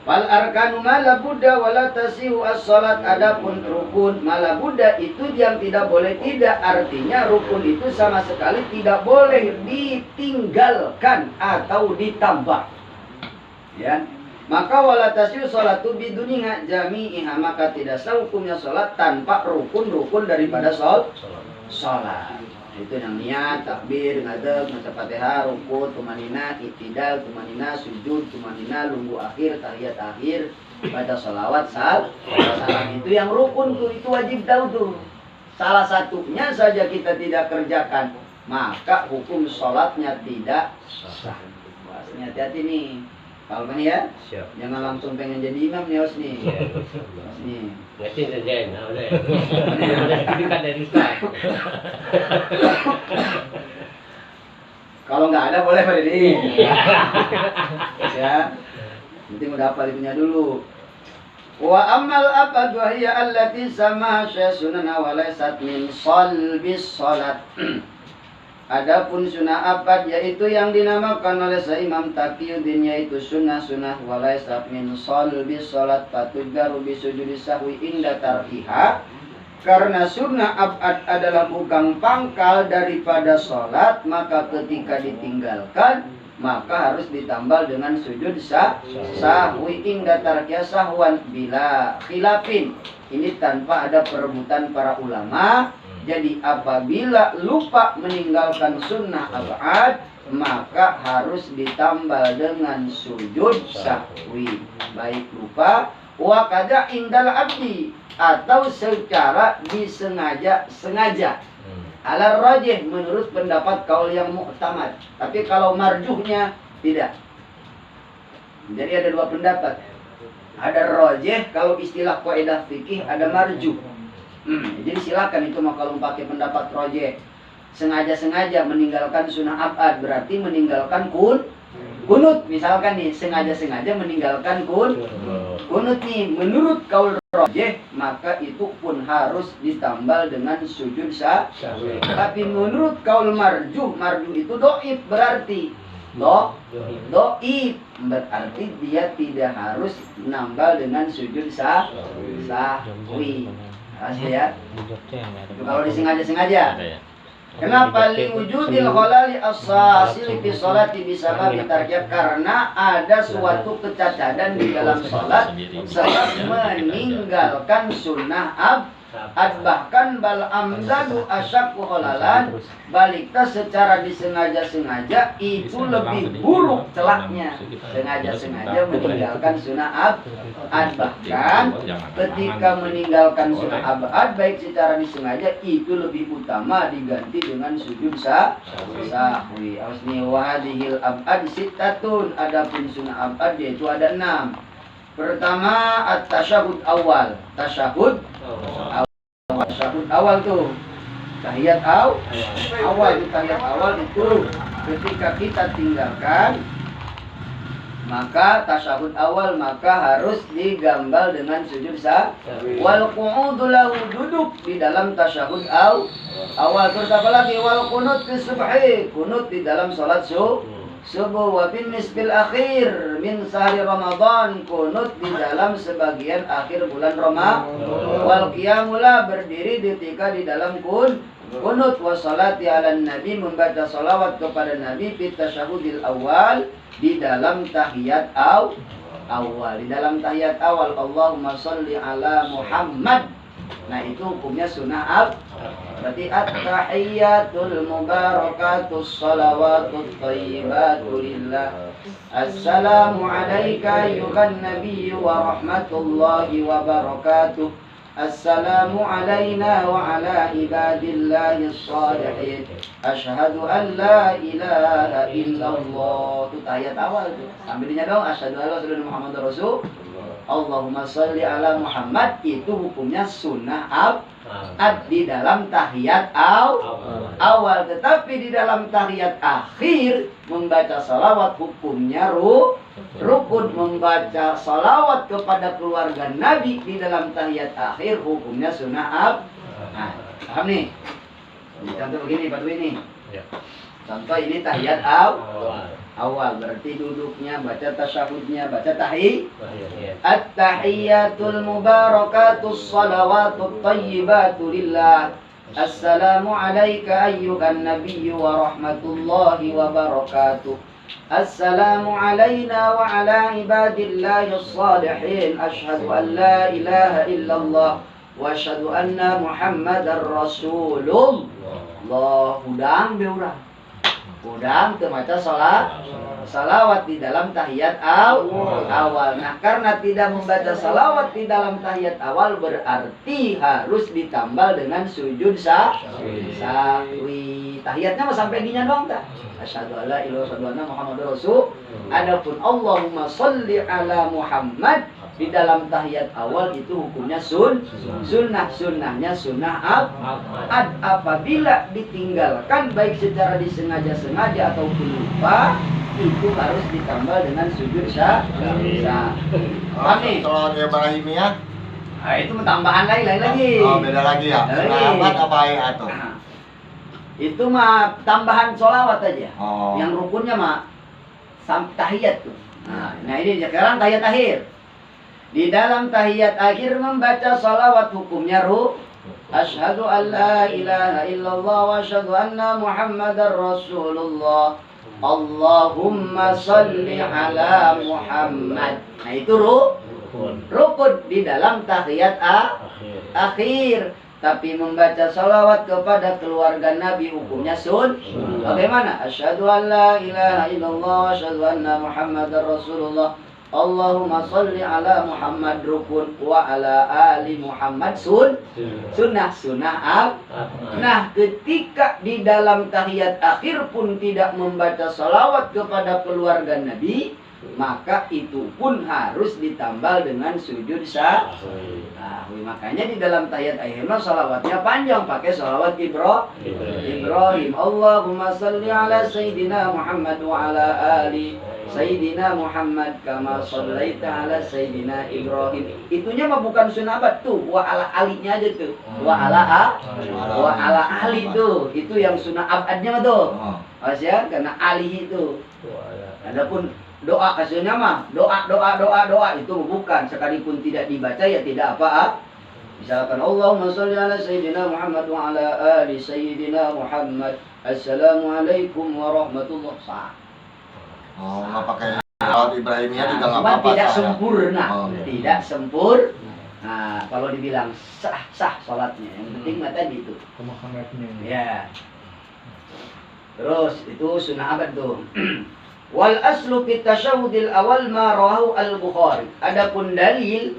wal arkanu malabudda wala tasihu as-salat, adapun rukun malabudda itu yang tidak boleh tidak, artinya rukun itu sama sekali tidak boleh ditinggalkan atau ditambah. Ya. Maka wala tasihu salatu biduniha jami'iha, maka tidak sah hukumnya salat tanpa rukun-rukun daripada salat. Itu yang niat, takbir, ngadeg, maca Fatihah, rukun, tumanina, iktidal, tumanina, sujud, tumanina, lunggu akhir, tahiyat akhir, baca sholawat, salam. Itu yang rukun tuh, itu wajib tahu tuh. Salah satunya saja kita tidak kerjakan, maka hukum sholatnya tidak sah. Hati-hati nih. Kalau kan ya, siap. Jangan langsung pengen jadi imam nih, Os nih. Nih. Ngerti kerjain, udah. Udah sertifikat dari Ustaz. Kalau nggak ada boleh Pak Dedi. Ya. Nanti mau dapat itunya dulu. Wa amal abad wa hiya allati sama sunana wa laysat min salbis salat. Adapun sunnah abad yaitu yang dinamakan oleh Imam Taqiyuddin, yaitu sunnah-sunnah walaysat min salbis salat fatujbaru bisujudi sahwi inda tarkiha, Karena sunnah abad adalah bukan pangkal daripada sholat, maka ketika ditinggalkan maka harus ditambal dengan sujud sahwi inda tarkiya sahwan bila khilafin. Ini tanpa ada perebutan para ulama. Jadi apabila lupa meninggalkan sunnah abad, maka harus ditambal dengan sujud sahwi. Baik lupa wa kada indal abdi, atau secara disengaja-sengaja. Ala rajih menurut pendapat kaul yang mu'tamad. Tapi kalau marjuhnya tidak. Jadi ada dua pendapat. Ada rajih, kalau istilah kaidah fikih ada marjuh. Jadi silakan itu mau kalau pakai pendapat rajih. Sengaja-sengaja meninggalkan sunnah abad berarti meninggalkan kunut. Misalkan nih sengaja-sengaja meninggalkan kunut nih, menurut kaul rajih maka itu pun harus ditambal dengan sujud sahwi. Tapi menurut kaul marjuh itu doib berarti doib berarti dia tidak harus nambal dengan sujud sahwi. Ya. Kalau disengaja-sengaja. Kenapa liwujudil khalali as-hasil fi sholati bisabab tarkiyah? Karena ada suatu kecacatan di dalam salat sebab meninggalkan sunnah bahkan bal amdadu asyakku khalalan, baliknya secara disengaja-sengaja itu lebih buruk celaknya. Sengaja-sengaja meninggalkan sunnah bahkan ketika meninggalkan sunnah abad baik secara disengaja itu lebih utama diganti dengan sujud sahwi. Asni wahadihil abad sittatun, adapun sunnah abad yaitu ada 6. Pertama at-tasyahud awal. Tasyahud awal tuh tahiyat awal itu ketika kita tinggalkan maka tasyahud awal maka harus digambal dengan sujud sahwi. Wal qu'udu lahu, duduk di dalam tasyahud awal. Terus apa lagi? Wal qunut fi subhi, qunut di dalam salat subuh. Wa bin nisbil akhir min sahri Ramadan, kunut di dalam sebagian akhir bulan Ramadan. Wal qiyamula, berdiri ketika di dalam kunut. Wa salati ala nabi, membaca salawat kepada nabi fit tasyahudil awal, di dalam tahiyat awal. Di dalam tahiyat awal Allahumma sholli ala Muhammad. Nah itu hukumnya sunnah berarti at-tahiyyatul mubarakatus salawatut thayyibatu lillah. Assalamu alayka ayyuhan nabiyyu wa rahmatullahi wa barakatuh. Assalamu alayna wa ala ibadillahis shalihin. Asyhadu an la ilaha illallah. Itu tahiyat awal tuh. Sambilnya dong asyhadu an la ilaha illallah Muhammadur Rasul. Allahumma sholli ala Muhammad, itu hukumnya sunnah di dalam tahiyat awal. Tetapi di dalam tahiyat akhir membaca salawat hukumnya rukun. Membaca salawat kepada keluarga Nabi di dalam tahiyat akhir hukumnya sunnah Nah, paham nih? Contoh begini Pak Dwi nih. Contoh ini tahiyat awal berarti duduknya, baca tasyahudnya, baca at-tahiyyatul mubarakatus salawatut thayyibatu lillah. Assalamu alayka ayyuhan nabiyyu wa rahmatullahi wa barakatuh. Assalamu alayna wa ala ibadillahis shalihin. Asyhadu an la ilaha illallah wa asyhadu anna Muhammadar Rasulullah. Udang beurang. Udang terbaca salawat di dalam tahiyat awal. Nah karena tidak membaca salawat di dalam tahiyat awal berarti harus ditambal dengan sujud sahwi. Tahiyatnya mah sampai dinya dong tak? Asyhadu alla ilaha illallah wa asyhadu anna Muhammadar Rasul. Adapun Allahumma sholli ala Muhammad di dalam tahiyat awal itu hukumnya sunnahnya sunnah apabila ditinggalkan baik secara disengaja-sengaja ataupun lupa itu harus ditambah dengan sujud sahwi. Kalau Ibrahim ya, nah, itu tambahan lain lagi. Oh beda lagi ya. Selamat apa atau? Itu mah tambahan sholawat aja. Oh. Yang rukunnya mah tahiyat tuh. Nah ini sekarang tahiyat akhir. Di dalam tahiyat akhir membaca salawat hukumnya Asyhadu an la ilaha illallah wa asyhadu anna Muhammadar Rasulullah. Allahumma salli ala Muhammad. Nah itu rukun di dalam tahiyat akhir. Tapi membaca salawat kepada keluarga Nabi hukumnya bagaimana? Asyhadu an la ilaha illallah wa asyhadu anna Muhammadar Rasulullah. Allahumma salli ala Muhammad rukun wa ala ali Muhammad sunnah. Nah, ketika di dalam tahiyat akhir pun tidak membaca salawat kepada keluarga Nabi, maka itu pun harus ditambal dengan sujud sahwi. Makanya di dalam tahiyat akhir salawatnya panjang, pakai salawat Ibrahim. Allahumma salli ala Sayyidina Muhammad wa ala ali Sayyidina Muhammad kama shallaita ala Sayyidina Ibrahim. Itunya mah bukan sunabat tuh, wa ala alinya aja tuh. Wa ala ali tuh. Itu yang sunah abadnya tuh. Pas ya, karena ali itu. Adapun doa hasilnya mah doa itu bukan, sekalipun tidak dibaca ya tidak apa. Misalkan Allahumma sholli ala Sayyidina Muhammad wa ala ali Sayyidina Muhammad. Assalamualaikum warahmatullahi. Oh, nggak pakai salawat Ibrahimiyah juga nggak apa-apa. Tidak sempurna, tidak sempurna. Nah, kalau dibilang sah sholatnya, yang penting mah tadi itu. Ya. Terus itu sunnah abad tuh. Wal aslu fit tasyahudil awal ma rawahu al-Bukhari. Adapun dalil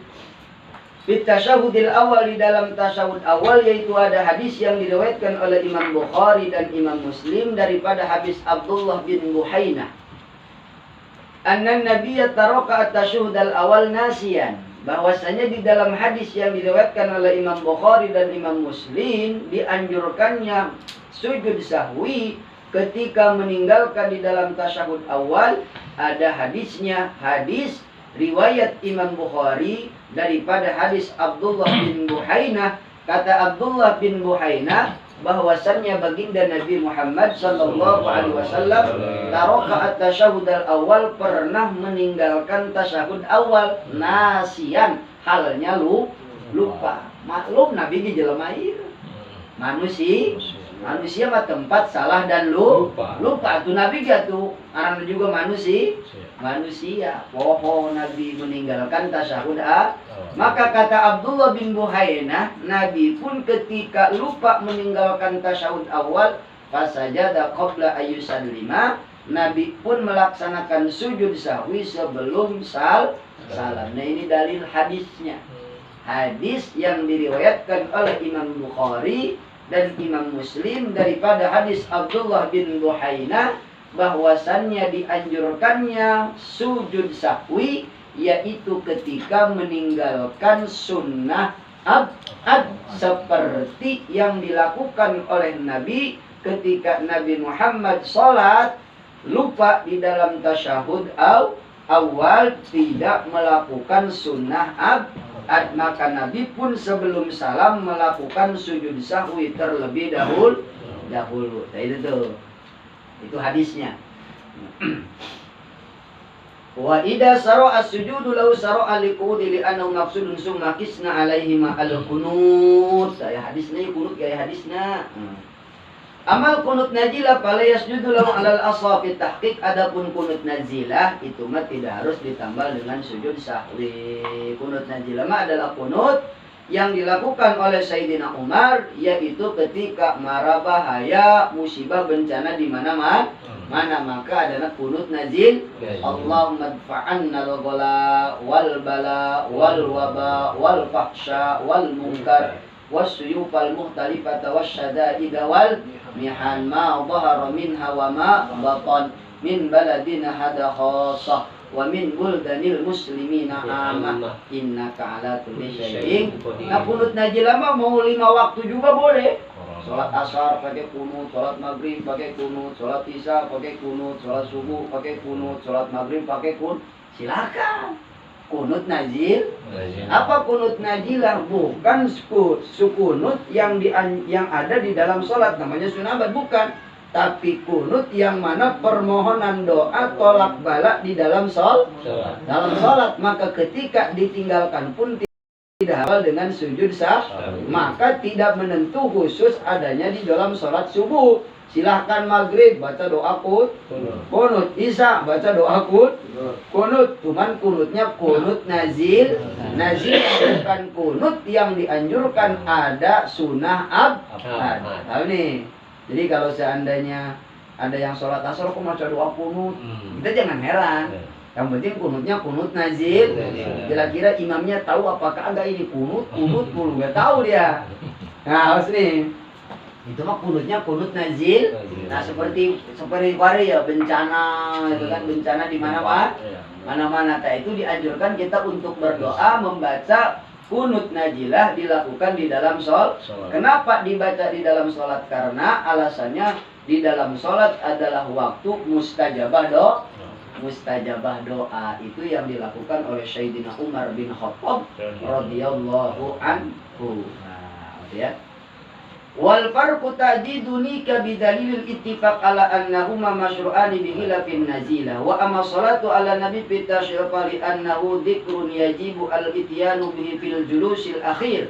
fit tasyahudil awal, di dalam tasyahud awal, yaitu ada hadis yang diriwayatkan oleh Imam Bukhari dan Imam Muslim daripada hadis Abdullah bin Buhainah. Anna Nabiyya taraka at-tasyahud al-awal nasiyan. Bahwasanya di dalam hadis yang diriwayatkan oleh Imam Bukhari dan Imam Muslim, dianjurkannya sujud sahwi ketika meninggalkan di dalam tasyahud awal. Ada hadisnya, hadis riwayat Imam Bukhari daripada hadis Abdullah bin Buhainah. Kata Abdullah bin Buhainah bahwasannya baginda Nabi Muhammad sallallahu alaihi wasallam taraka at-tasyahud al-awal, pernah meninggalkan tasyahud awal nasian, halnya lupa. Maklum Nabi di jelema ieu manusia mah tempat salah dan lupa tuh Nabi gitu. Arang juga manusia. Poho Nabi meninggalkan tasyahud Maka kata Abdullah bin Buhainah, Nabi pun ketika lupa meninggalkan tasyahud awal, fasajada qabla ayyusallima, Nabi pun melaksanakan sujud sahwi sebelum salam. Nah ini dalil hadisnya. Hadis yang diriwayatkan oleh Imam Bukhari dan Imam Muslim daripada hadis Abdullah bin Buhainah, bahwasannya dianjurkannya sujud sahwi, yaitu ketika meninggalkan sunnah abad, seperti yang dilakukan oleh Nabi ketika Nabi Muhammad sholat lupa di dalam tasyahud awal, tidak melakukan sunnah abad, maka Nabi pun sebelum salam melakukan sujud sahwi terlebih dahulu. Nah, itu hadisnya. Wa idza sara'a as-sujudu law sara'a liqudi li annahu maqsudun summa kisna alaihi ma al-qunut. Saya hadisnya kunut kayak hadisnya. Amal kunut najilah fala yasjudu lahu 'alal ashafi tahqiq. Adapun kunut najilah itu mah tidak harus ditambah dengan sujud sahwi. Kunut najilah mah adalah kunut yang dilakukan oleh Sayyidina Umar, yaitu ketika mara bahaya, musibah, bencana di mana maka adalah kunut nazil. Allahumma dfa'anna al-ghala wal bala wal waba wal fahsya wal munkar wasyuyuf al muhtalifata wasyada'ida wal mihan ma dhahara minha wa ma batan min baladina hada khassah wa min buldanil muslimina amah innaka ala kulli syai'in. Nah, kunut najilah mah mau 5 waktu juga boleh. Salat asar pakai kunut, salat maghrib pakai kunut, salat isya pakai kunut, salat subuh pakai kunut, salat maghrib pakai kunut. Silakan. Kunut najil. Apa kunut najilah? Bukan sukunut yang ada di dalam salat, namanya sunabat, bukan. Tapi kunut yang mana permohonan doa tolak bala di dalam salat. Maka ketika ditinggalkan pun tidak hafal dengan sujud sahwi, maka tidak menentu khusus adanya di dalam sholat subuh. Silahkan maghrib baca doa kunut, isya baca doa kunut, cuman kunutnya kunut nazil bukan kunut yang dianjurkan, ada sunnah abad. Tahu nih. Jadi kalau seandainya ada yang sholat asar kok baca doa kunut, kita jangan heran. Yang penting kunutnya kunut nazil. Kira-kira imamnya tahu apakah ada ini kunut nggak tahu dia. Nah, harus nih. Itu mah kunutnya kunut nazil. Nah, seperti kemarin ya bencana itu kan, bencana di mana-mana. Itu dianjurkan kita untuk berdoa membaca kunut najilah dilakukan di dalam sholat. Kenapa dibaca di dalam sholat? Karena alasannya di dalam sholat adalah waktu mustajabah doa itu yang dilakukan oleh Sayyidina Umar bin Khattab radhiyallahu anhu. Nah, ya. Wal farqu tajiduni ka bidalilil ittifaq ala annahuma masyru'ani bi khilafin nazilah wa amma salatu ala nabi fi tashrifa li annahu dzikrun yajibu al ityanu bihi fil julusil akhir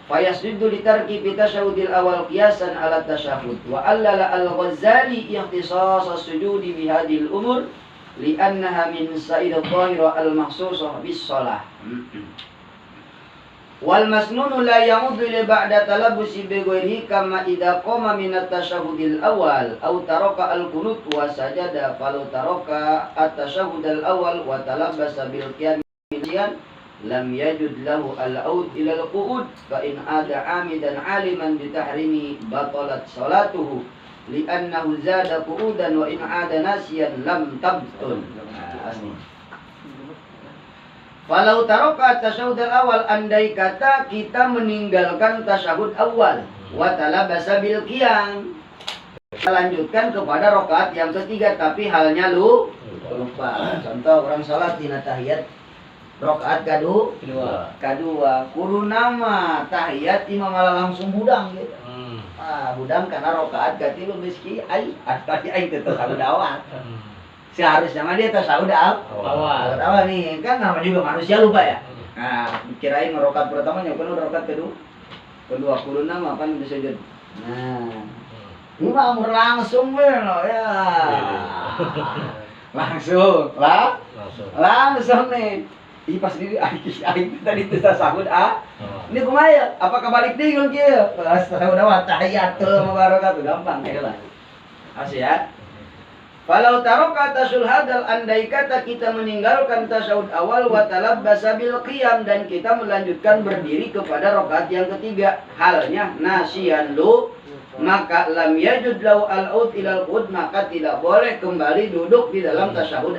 fayasjudu li tarki fi tashahhudil awal qiyasan ala tashahhud wa allala al Ghazali ikhtisas as-sujudi bi hadhil umur li annaha min sa'id adh-dhahira al mahsusah bis shalah. Wal masnunu la ya'udhu li ba'da talabbusi bi ghairihi kama idza qama min at-tashahhudil awal aw taraka al-qunut wa sajada falau taraka at-tashahhudal awal wa talabbasa bil qiyam lam yajud lahu al-aud ila al-qu'ud fa in ada 'amidan 'aliman bi tahrimi batalat salatuhu li'annahu zada qu'udan wa in ada nasiyan lam tabtul. Falau taraka tasyahud awal, andai kata kita meninggalkan tasyahud awal wa talabasa bil qiyam, lanjutkan kepada rakaat yang ketiga tapi halnya lupa. Contoh orang salat dina tahiyat rakaat kedua kudu nama tahiyat imam malah langsung budang gitu. Budang karena rakaat katilu meski ai tadi ai tasyahud awal. Seharusnya mah dia tasawuf awal nih, kan nama juga manusia lupa ya. Nah, kirain rokat pertama nyokon rokat kedua kudu nama kan bisa sujud. Nah, ini mah amur langsung loh ya. Langsung nih. Ih pas ini aing tadi tasawuf Ini kumaha apakah balik tinggal kieu? Tasawuf awal tahiyatul mubarakatuh gampang ya lah. Asyik. Falau taraka tasyahud hadal, andai kata kita meninggalkan tasyahud awal wa talabbasa bil qiyam dan kita melanjutkan berdiri kepada rakaat yang ketiga halnya nasiyan maka lam yajud lahu al-aud ilal qud, maka tidak boleh kembali duduk di dalam tasyahud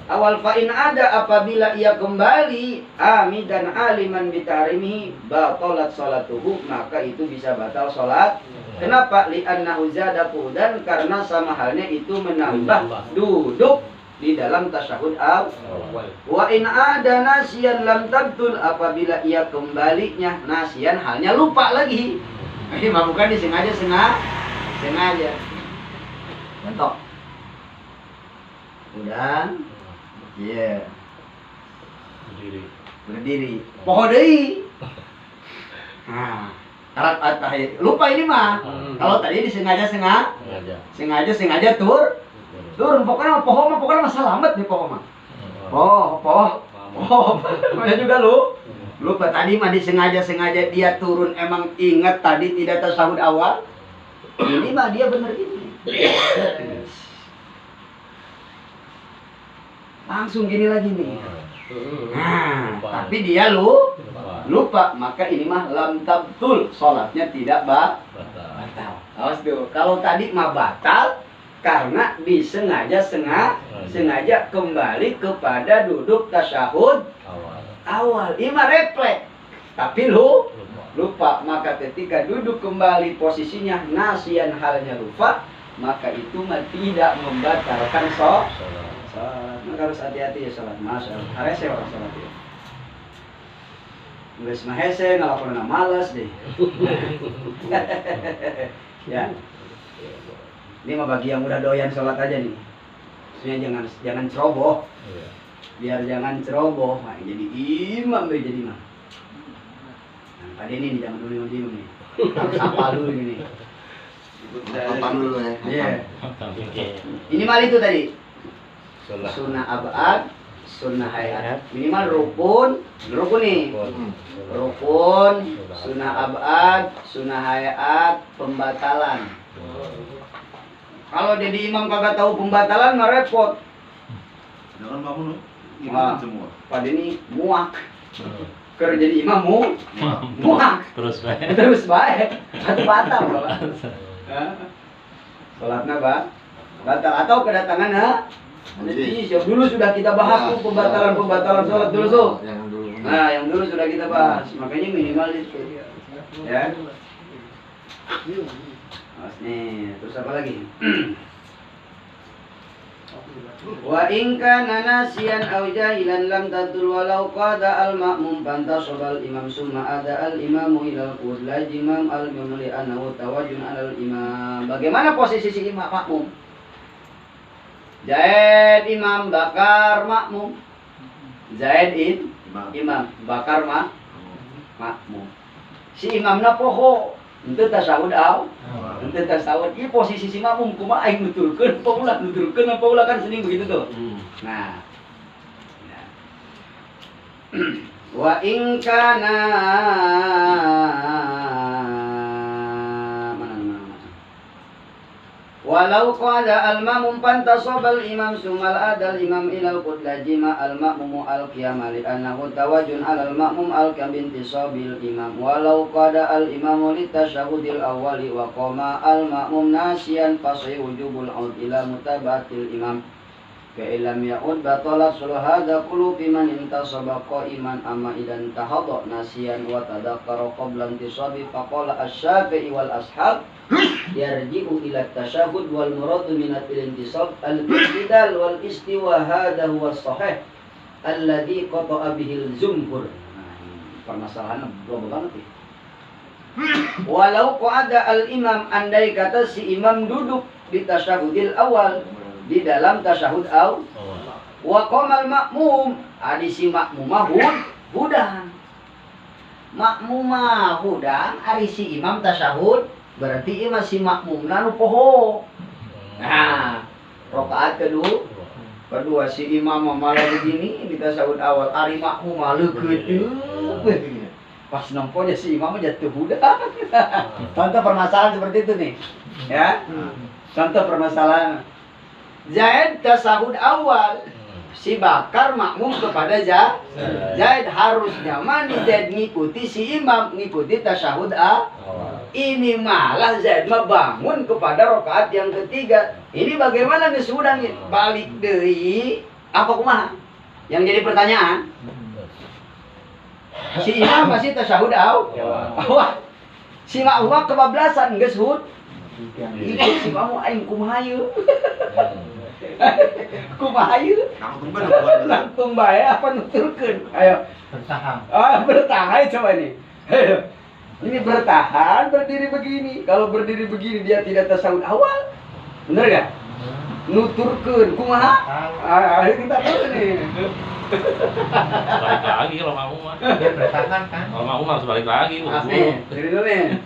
awal. Fa in ada, apabila ia kembali amidan aliman bitarimihi batalat salatuhu, maka itu bisa batal salat. Kenapa? Li'annahu zada qu'udan, karena sama halnya itu menambah duduk di dalam tasyahud awal. Wa in ada nasiyan lam tabtul, apabila ia kembalinya nasiyan halnya lupa lagi. Ini bukan disengaja. Contoh. Udah. Iya. Berdiri. Poho deui. Nah, Arab at-tahiyat. Lupa ini mah. Kalau tadi disengaja turun. Pokoknya pokoknya selamat nih poho mah. Poho. Namanya juga lupa tadi mah disengaja dia turun, emang ingat tadi tidak tasyahud awal. Ini mah dia bener ini. Langsung gini lagi nih. Nah, tapi dia lupa, maka ini mah lam tabtul, salatnya tidak batal. Awas tuh. Kalau tadi mah batal karena disengaja kembali kepada duduk tasyahud awal. Ini mah refleks. Tapi lupa, maka ketika duduk kembali posisinya nasian halnya lupa, maka itu mah tidak membatalkan sholat. Maka harus hati-hati ya sholat. Masya Allah. Harus orang sholat ya. Nggak semua hese, ngelakuin malas deh. Ya. Ini mah bagi yang udah doyan sholat aja nih. Maksudnya jangan ceroboh. Biar jangan ceroboh. Nah, jadi imam. Ada ini jangan dulu diem nih. Harus apa dulu ini. Apa dulu ya? Iya. Oke. Minimal itu tadi. Sunnah abad, sunnah hayat. Minimal rukun nih. Rukun, sunnah abad, sunnah hayat, pembatalan. Kalau jadi imam kagak tahu pembatalan mah repot. Jangan bangun Wah, semua. pada ini muak. Kerja jadi imam muak. Terus baik. Terus baik. Satu batal Bapak. Salatnya batal atau kedatangan nanti dulu sudah kita bahas tuh pembatalan salat dulu tuh. Nah, yang dulu sudah kita bahas. Makanya minimal itu. Ya. Mas nih, terus apa lagi? Wa in kana nasiyan aw jahilan lam tadur walau qada al ma'mum fantasabal imam summa ada al imamu ila al imam al mumli annahu tawajjun al imam. Bagaimana posisi si imam makmum? Zaid imam, bakar makmum. Zaid imam, bakar makmum. Si imamna poho ente tasawuf ente tasawuf ini posisi si makmum kumaha aing nuturkeun apa ulah kan sering begitu tuh. Nah. Wa in kana walau qala al-ma'mum pantasabal imam sumal adal imam ilal qudlajima al-ma'mumu al-qiyama li annahu tawajjun alal ma'mum al-kabintisabil imam walau qada al-imamu litashahudil awwali wa qama al-ma'mum nasiyan fasai wujubul aud ila mutabatil imam fa illam ya'ud batalat sul hadza kullu biman intasaba qa'iman amma idan tahadda nasiyan wa tadakkara qabla intisabi faqala asy-syafi'i wal ashab yarji'u ila tasyahud wal muradu min al-intisab al-i'tidal wal istiwa hadha huwa sahih alladhi qata'a bihi al-jumhur. Permasalahan belum banget ya. Walau qa'ada al-imam, andai kata si imam duduk di tasyahudil awal, di dalam tasyahud awal, wa qamal makmum, adi si makmumah hudang. Makmumah hudang, ari si imam tasyahud berarti ini masih makmum nanu poho. Nah, rakaat kedua si imam malah begini di tasyahud awal, ari makmum malah gede. Pas namponya si imam jatuh budak. Contoh permasalahan seperti itu nih. Ya. Contoh permasalahan. Zaid tasyahud awal, si bakar makmum kepada Zaid harusnya mani Zaid ngikuti si imam, ngikuti tasyahud awal. Ini malah Zaid bangun kepada rakaat yang ketiga. Ini bagaimana nih sudah balik dari apa kumaha? Yang jadi pertanyaan. Si imam masih tasyahud awal. Si makmum kebablasan geus hud. Ikut si makmum aing kumaha ieu? Kumaha ieu? Langsung bae apa nuturkeun? Ayo. Bertahan. Bertahan coba nih. Ini bertahan berdiri begini. Kalau berdiri begini dia tidak tasyahud awal. Bener gak? Nuturkeun kumaha? Ayo kita tahu nih. Balik lagi kalau kamu mah. Dia bertahan kan? Kalau kamu harus balik lagi. Jadi dulu nih.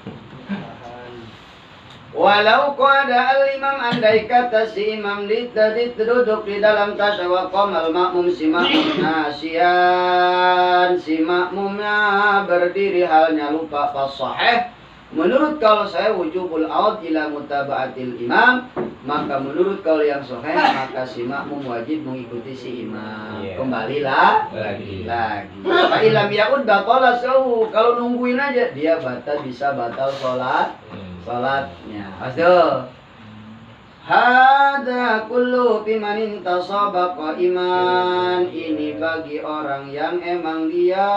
Walau qada al-imam, andai kata si imam duduk di dalam tasyahud qamal makmum si makmum nasiyan, si makmumnya berdiri halnya lupa fasahih. Menurut kalau saya wujubul aud ila mutaba'atil imam, maka menurut kalau yang sahih maka si makmum wajib mengikuti si imam. Kembalilah lagi. Fa ilam ya'ud batala sahu, kalau nungguin aja dia bisa batal salatnya. Asdo. Hada kullu biman intasaba qa'iman. Ini bagi orang yang emang dia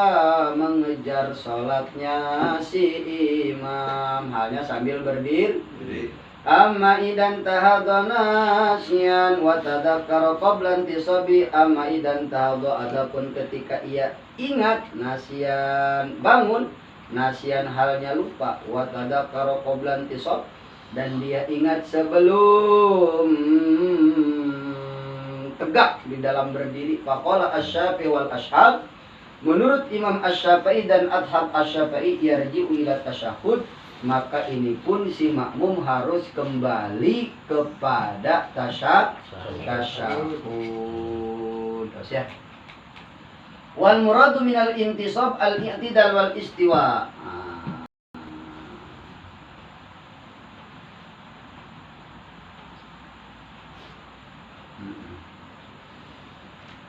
mengejar salatnya si imam halnya sambil berdiri. Amma idan tahadana nasiyan wa tadhakkara qabla intisabi, amma idan tahadha, adapun ketika ia ingat nasiyan bangun, nasiyan halnya lupa, wa tadhakkara qabla intisab, dan dia ingat sebelum tegak di dalam berdiri. Faqala asy-syafi'i wal ashab, Menurut Imam Asy-Syafi'i dan Adhab Asy-Syafi'i yarji'u ila tasyahud, maka ini pun si makmum harus kembali kepada tasyahud. Terus ya. Wal muradu minal intisab al-i'tidal wal istiwa.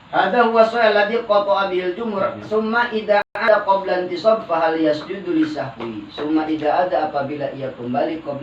Hadha huwa soal ladhi qata'a bihil jumhur. Summa idza ada qabla intisab fahal yasjudu lisahwi. Summa idza ada apabila ia kembali qabla